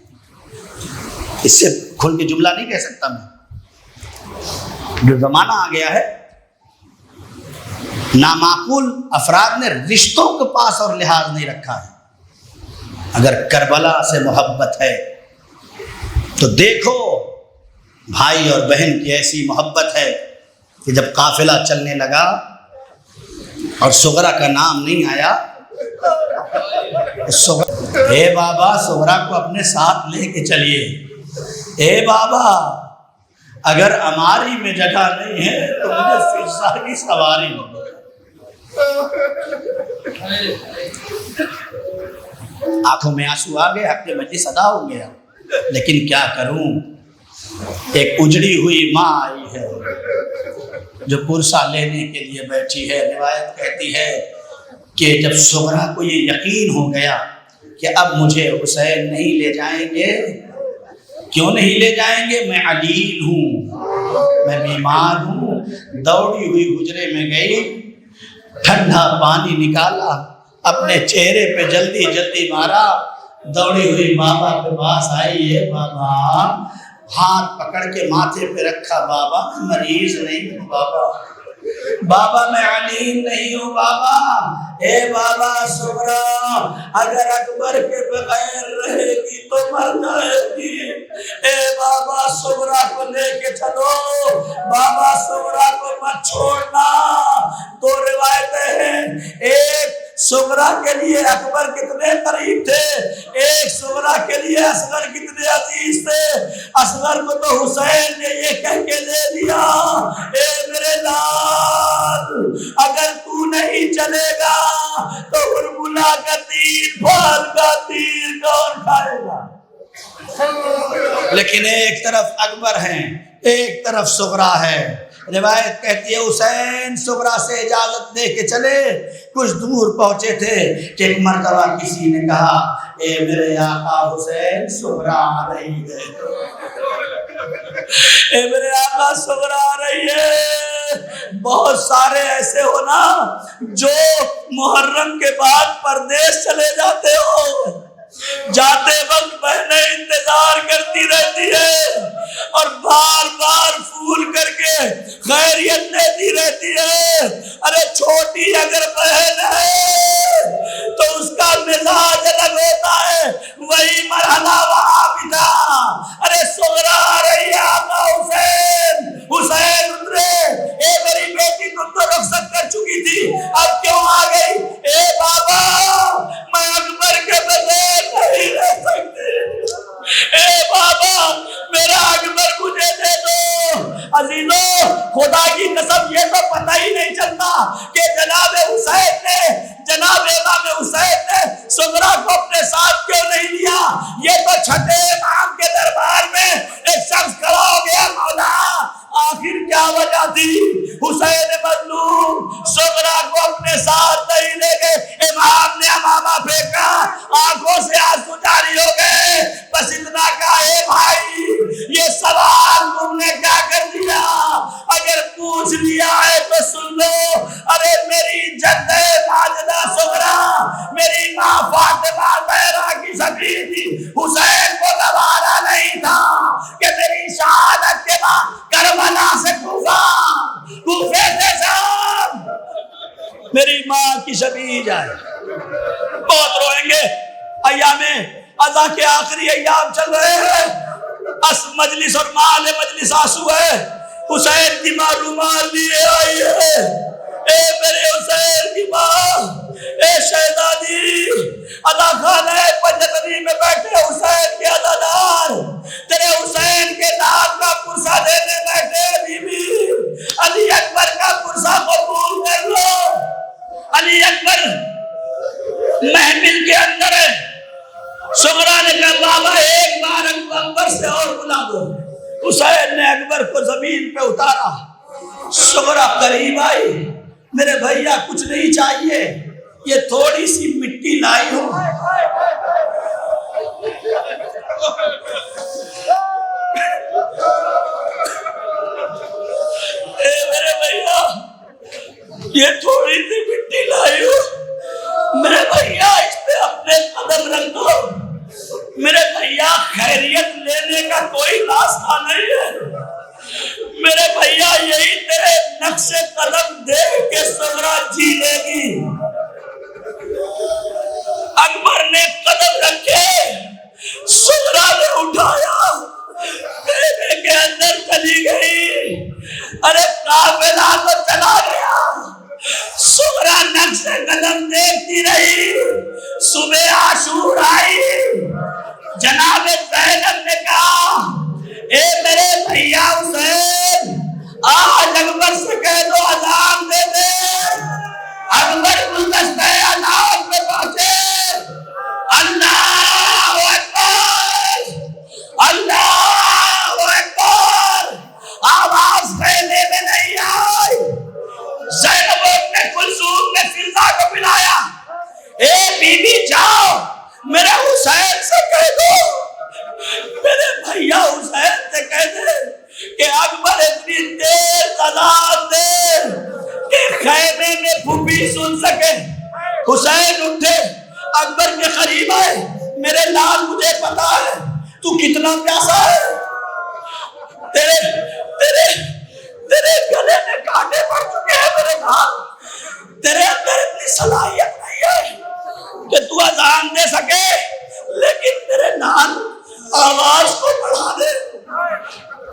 اس سے کھل کے جملہ نہیں کہہ سکتا میں. جو زمانہ آ گیا ہے نامعقول افراد نے رشتوں کے پاس اور لحاظ نہیں رکھا ہے۔ اگر کربلا سے محبت ہے تو دیکھو بھائی اور بہن کی ایسی محبت ہے کہ جب قافلہ چلنے لگا اور صغرا کا نام نہیں آیا، اے بابا صغرا کو اپنے ساتھ لے کے چلیے، اے بابا اگر ہماری میں جگہ نہیں ہے تو مجھے فرسا کی سواری نہیں۔ آنکھوں میں آنسو آ گئے، حق مجلس ادا ہو گیا، لیکن کیا کروں، ایک اجڑی ہوئی ماں آئی ہے جو پرسا لینے کے لیے بیٹھی ہے۔ روایت کہتی ہے کہ جب صغرا کو یہ یقین ہو گیا کہ اب مجھے حسین نہیں لے جائیں گے، کیوں نہیں لے جائیں گے، میں علیل ہوں، میں بیمار ہوں، دوڑی ہوئی حجرے میں گئی، ٹھنڈا پانی نکالا، اپنے چہرے پہ جلدی جلدی مارا، دوڑی ہوئی بابا کے پاس آئی ہے، بابا ہاتھ پکڑ کے ماتھے پہ رکھا، بابا مریض نہیں ہوں بابا، بابا میں علیم نہیں ہوں بابا، اے بابا صغرا اگر اکبر کے بغیر رہے گی تو مر جائے گی، اے بابا صغرا کو لے کے چلو، بابا صغرا کو مت چھوڑنا۔ دو روایتیں ہیں، ایک صغرا کے لیے اکبر کتنے قریب تھے، ایک صغرا کے لیے اصغر کتنے عزیز تھے۔ اصغر کو تو حسین نے یہ کہہ کے لے لیا، اے میرے لال اگر تو نہیں چلے گا تو اربلا کا تیر، پھال کا تیر کون کھائے گا؟ لیکن ایک طرف اکبر ہیں، ایک طرف صغرا ہے۔ روایت کہتی ہے حسین صغرا سے اجازت دے کے چلے، کچھ دور پہنچے تھے کہ ایک مرتبہ کسی نے کہا، اے میرے آقا حسین صغرا آ رہی ہے، اے میرے آقا صغرا آ رہی ہے۔ بہت سارے ایسے ہو نا جو محرم کے بعد پردیس چلے جاتے ہو، جاتے وقت بہنیں انتظار کرتی رہتی ہے اور بار بار پھول کر کے خیریت دیتی رہتی ہے۔ ارے چھوٹی اگر بہن ہے تو اس کا مزاج الگ ہوتا ہے، وہی مرحلہ وہاں بھی تھا۔ ارے صغرا آ رہی ہے، آقا حسین، حسین اترے، اے میری بیٹی تم تو رخصت کر چکی تھی، اب کیوں آ گئی؟ اے بابا میں اکبر کے بغیر نہیں رہ سکتے، اے بابا میرا اکبر مجھے دے دو۔ عزیزو خدا کی قسم یہ تو پتہ ہی نہیں چلتا کہ جناب حسین نے، جناب امام حسین نے صغرا کو اپنے ساتھ کیوں نہیں لیا۔ یہ تو چھٹے امام کے دربار میں ایک شخص کھڑا ہو گیا، مولا آخر کیا وجہ تھی؟ حسین مظلوم صغرا کو اپنے ساتھ نہیں لے گئے۔ امام نے امامہ پھینکا، آنکھوں سے آنسو جاری ہو گئے، بس اتنا کہا، اے بھائی یہ سوال تم نے کیا کر دیا؟ اگر پوچھ لیا ہے تو سن لو۔ ارے میری جد ماجدہ صغرا، میری ماں فاطمہ زہرا کی شبیہ تھی، حسین کو گوارا نہیں تھا کہ میری شہادت کے بعد کربلا سے کوفے سے شام میری ماں کی شبیہ جائے۔ بہت روئیں گے، ایام اذا کے آخری ایام چل رہے ہیں، مجلس اور مال مجلس آنسو ہے، حسین کی ماں رومال لیے آئی ہے، اے میرے حسین کی ماں، اے شہزادی ادا خانہ پنجتنی میں بیٹھے حسین کے ادادار تیرے حسین کے نام کا پرسہ دینے بیٹھے، بی بی علی اکبر کا پرسہ قبول کر لو۔ علی اکبر محفل کے اندر ہے، صغرا نے کہا بابا ایک بار اکبر سے اور بلا دو۔ حسین نے اکبر کو زمین پہ اتارا، صغرا قریب آئی، میرے بھیا کچھ نہیں چاہیے، یہ تھوڑی سی مٹی لائی ہوں۔ اے میرے بھیا یہ تھوڑی سی مٹی لائی ہوں، میرے بھیا اس پہ اپنے قدم رکھ دو۔ میرے بھیا خیریت لینے کا کوئی راستہ نہیں ہے، میرے بھیا یہی تیرے نقش قدم دیکھ کے صغرا قافلہ تو چلا گیا، سغرا نقش قدم دیکھتی رہی، صبح عاشور آئی، جناب زینب نے کہا اے میرے بھیا حسین آج اکبر سے کہہ دو اذان دے دے۔ اکبر گلدستہ اذان میں پہنچے، اللہ اکبر اللہ اکبر، آواز خیمے میں نہیں آئی۔ زینب نے کلثوم نے فضا کو بلایا، اے بی بی جاؤ میرے حسین سے کہہ دو، میرے بھیا حسین سے کہہ دے کہ اکبر اتنی دیر اذان دے کہ خیمے میں پھوپھی سن سکے۔ حسین اٹھے، اکبر کے قریب آئے، میرے لال مجھے پتا ہے تو کتنا پیاسا ہے، تیرے گلے میں کانٹے پڑ چکے ہیں میرے لال، تیرے اندر اتنی صلاحیت نہیں ہے کہ تو اذان دے سکے، لیکن تیرے لال آواز کو بڑھا دے،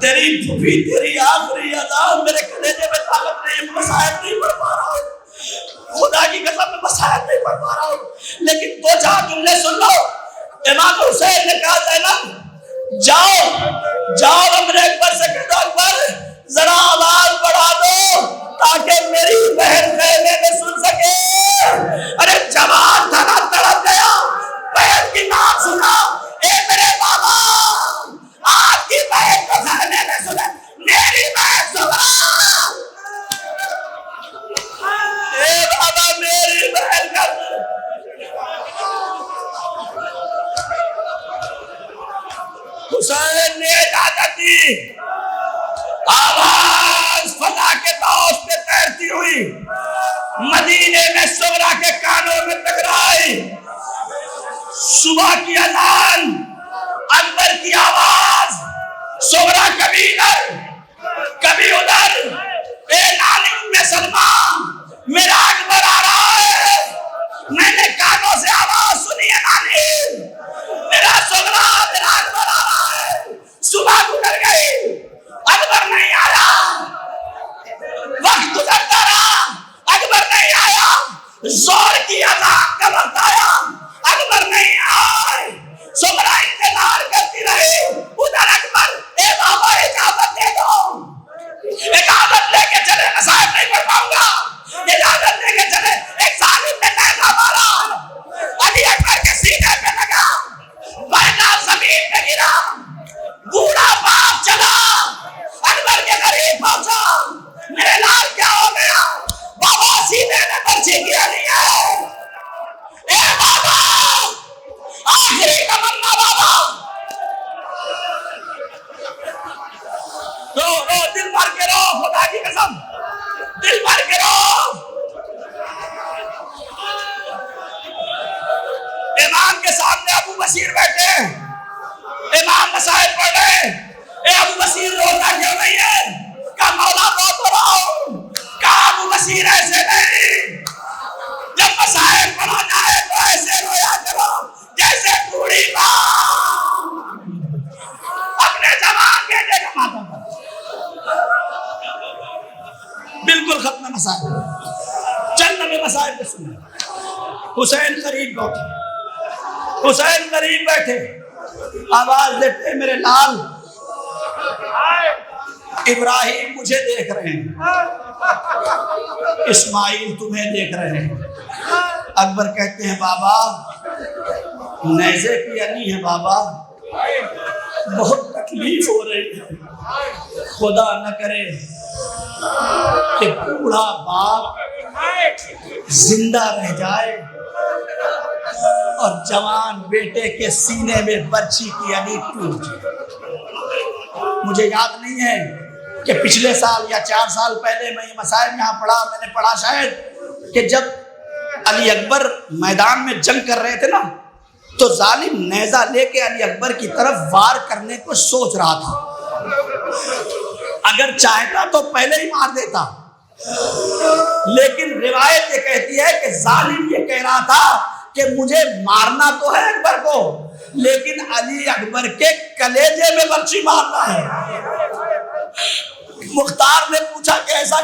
تیری پھوپھی تیری آخری اذان میرے کلیجے میں طاقت نہیں، مسائل نہیں پڑھ پا رہا ہوں، خدا کی قسم میں مسائل نہیں پڑھ پا رہا ہوں، لیکن دو چار جملے سن لو۔ امام حسین نے کہا زینب جاؤ امر اکبر سے کہہ دو اکبر ذرا آواز بڑھا دو تاکہ میری بہن خیمے میں سن سکے۔ ارے جوان تھا نا، تڑپ گیا، بہن کی نام سنا، اے میرے بابا آپ کی بہن کو خیمے میں سنے، میری بہن سنا، اے بابا میری بہن کا حسین نے اجازت دی، آواز فضا کے دوست پہ تیرتی ہوئی مدینے میں سغرا کے کانوں میں ٹکرائی۔ صبح کی اذان، اکبر کی آواز، سغرا کبھی ادھر کبھی ادھر، اے نانی ام سلمہ میرا اکبر آ رہا ہے، میں نے کانوں سے آواز سنی ہے نانی، میرا سغرا میرا اکبر آ رہا ہے۔ صبح گزر گئی، اکبر نہیں آیا، وقت گزرتا رہا، اکبر نہیں آیا، زور کی اذان کا وقت آیا، اکبر نہیں آئے، سغرا انتظار کرتی رہی، ادھر اکبر اے بابا اجازت دے دو، اجازت لے کے چلے، مسائل نہیں پڑھ پاؤں گا، اجازت لے کے چلے، ایک ظالم نے نیزہ مارا، علی اکبر کے سینے پہ لگا، بیٹا زمین پہ گرا، بوڑھا باپ چلا، اکبر کے قریب پہنچا، میرے لال کیا ہو گیا؟ بابا سینے میں برچی کیا نہیں ہے، اے بابا آخری تمنا بابا، رو دل بھر کے رو، خدا کی قسم دل بھر کے رو۔ امام کے سامنے ابو بصیر بیٹھے، امام مسائل پڑھ رہے، اے ابو بصیر روتا کیوں نہیں ہے؟ کہا مولا رو تو رہا ہوں، کہا ابو بصیر ایسے نہیں، جب مسائل پڑھا جائے تو ایسے رویا کرو جیسے بوڑھی ماں اپنے جوان بیٹے کا ماتم کرے۔ بالکل ختم مسائل، چند میں مسائل پہ سنیں۔ حسین قریب بیٹھے، حسین قریب بیٹھے، آواز دیتے میرے لال ابراہیم مجھے دیکھ رہے ہیں، اسماعیل تمہیں دیکھ رہے ہیں۔ اکبر کہتے ہیں بابا نیزے کی علی ہے بابا، بہت تکلیف ہو رہی ہے، خدا نہ کرے کہ بوڑھا باپ زندہ رہ جائے اور جوان بیٹے کے سینے میں برچی کی علی ٹوٹ جائے۔ مجھے یاد نہیں ہے کہ پچھلے سال یا 4 سال پہلے میں یہ مسائل یہاں پڑھا، میں نے پڑھا شاید کہ جب علی اکبر میدان میں جنگ کر رہے تھے نا، تو ظالم نیزہ لے کے علی اکبر کی طرف وار کرنے کو سوچ رہا تھا، اگر چاہتا تو پہلے ہی مار دیتا، لیکن روایت یہ کہتی ہے کہ ظالم یہ کہہ رہا تھا کہ مجھے مارنا تو ہے اکبر کو، لیکن علی اکبر کے کلیجے میں برچی مارنا ہے۔ مختار نے پوچھا کہ ایسا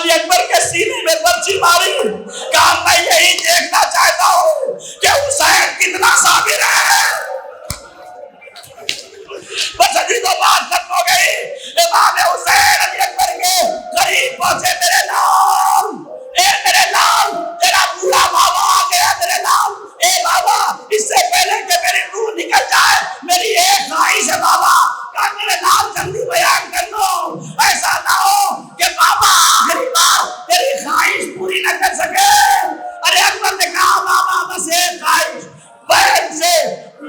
علی اکبر کے سینے میں پرچی ماری، کہا میں یہی دیکھنا چاہتا ہوں کہ حسین کتنا صابر ہے۔ بس ابھی تو بات ختم ہو گئی، امام حسین علی اکبر کے قریب پہنچے، میرے لال، اے میرے لال، تیرا بوڑھا بابا آ گیا میرے لال، اے بابا اس سے پہلے کہ میری روح نکل جائے میری ایک خواہش ہے بابا، کہا میرے لال جلدی بیان کر لو، ایسا نہ ہو کہ بابا آخری بار تیری خواہش پوری نہ کر سکے۔ ارے اکبر نے کہا بابا بس ایک خواہش، بہن سے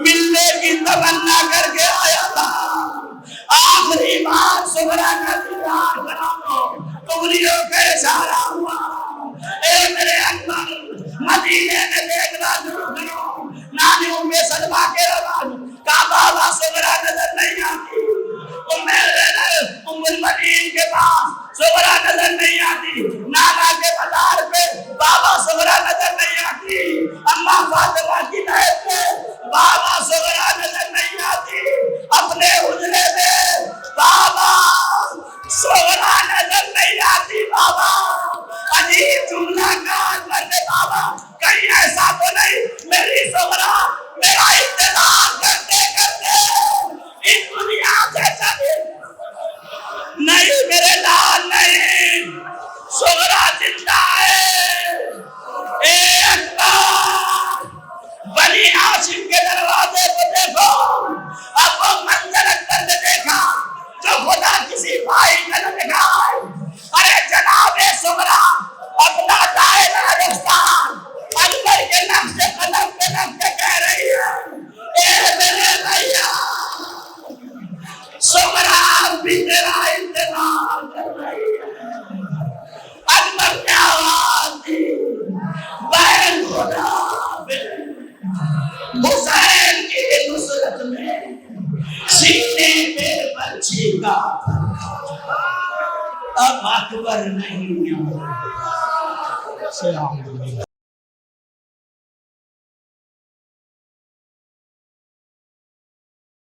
ملنے کی تمنا کر کے آیا تھا، آخری بار سغرا کا دیدار کرا دو، انگلیوں کا اشارہ ہوا، اے میرے اکبر مدینے میں دیکھنا شروع کرو، نانی ام سلمہ کے رواج کہا بابا سغرا نظر نہیں آتی، ام المنین کے پاس سغرا نظر نہیں آتی، نانا کے مزار پہ بابا سغرا نظر نہیں آتی، اماں فاطمہ کی بیت پہ بابا سغرا نظر نہیں آتی، اپنے حجرے میں بابا سغرا نظر نہیں آتی۔ بابا عجیب جملہ کہا کرتے بابا کہیں ایسا تو نہیں میری سغرا میرا انتظار کرتے کرتے اس دنیا سے چلی؟ نہیں میرے لال نہیں، سغرا زندہ ہے۔ اے اکبر بنی ہاشم کے دروازے کو دیکھو، اب وہ منظر اکبر نے دیکھا جو خدا کسی بھائی کا نہ دکھائے۔ ارے جناب سغرا اپنا دائرہ رفتار اکبر کے نقش قدم پہ رکھ کے کہہ رہی ہے، اے میرے بھیا سغرا بھی تیرا انتظار کر رہی ہے۔ اکبر نے آواز دی، بہن خدا حسین کی نصرت میں سینے پہ پرچی کا اب اکبر نہیں آیا۔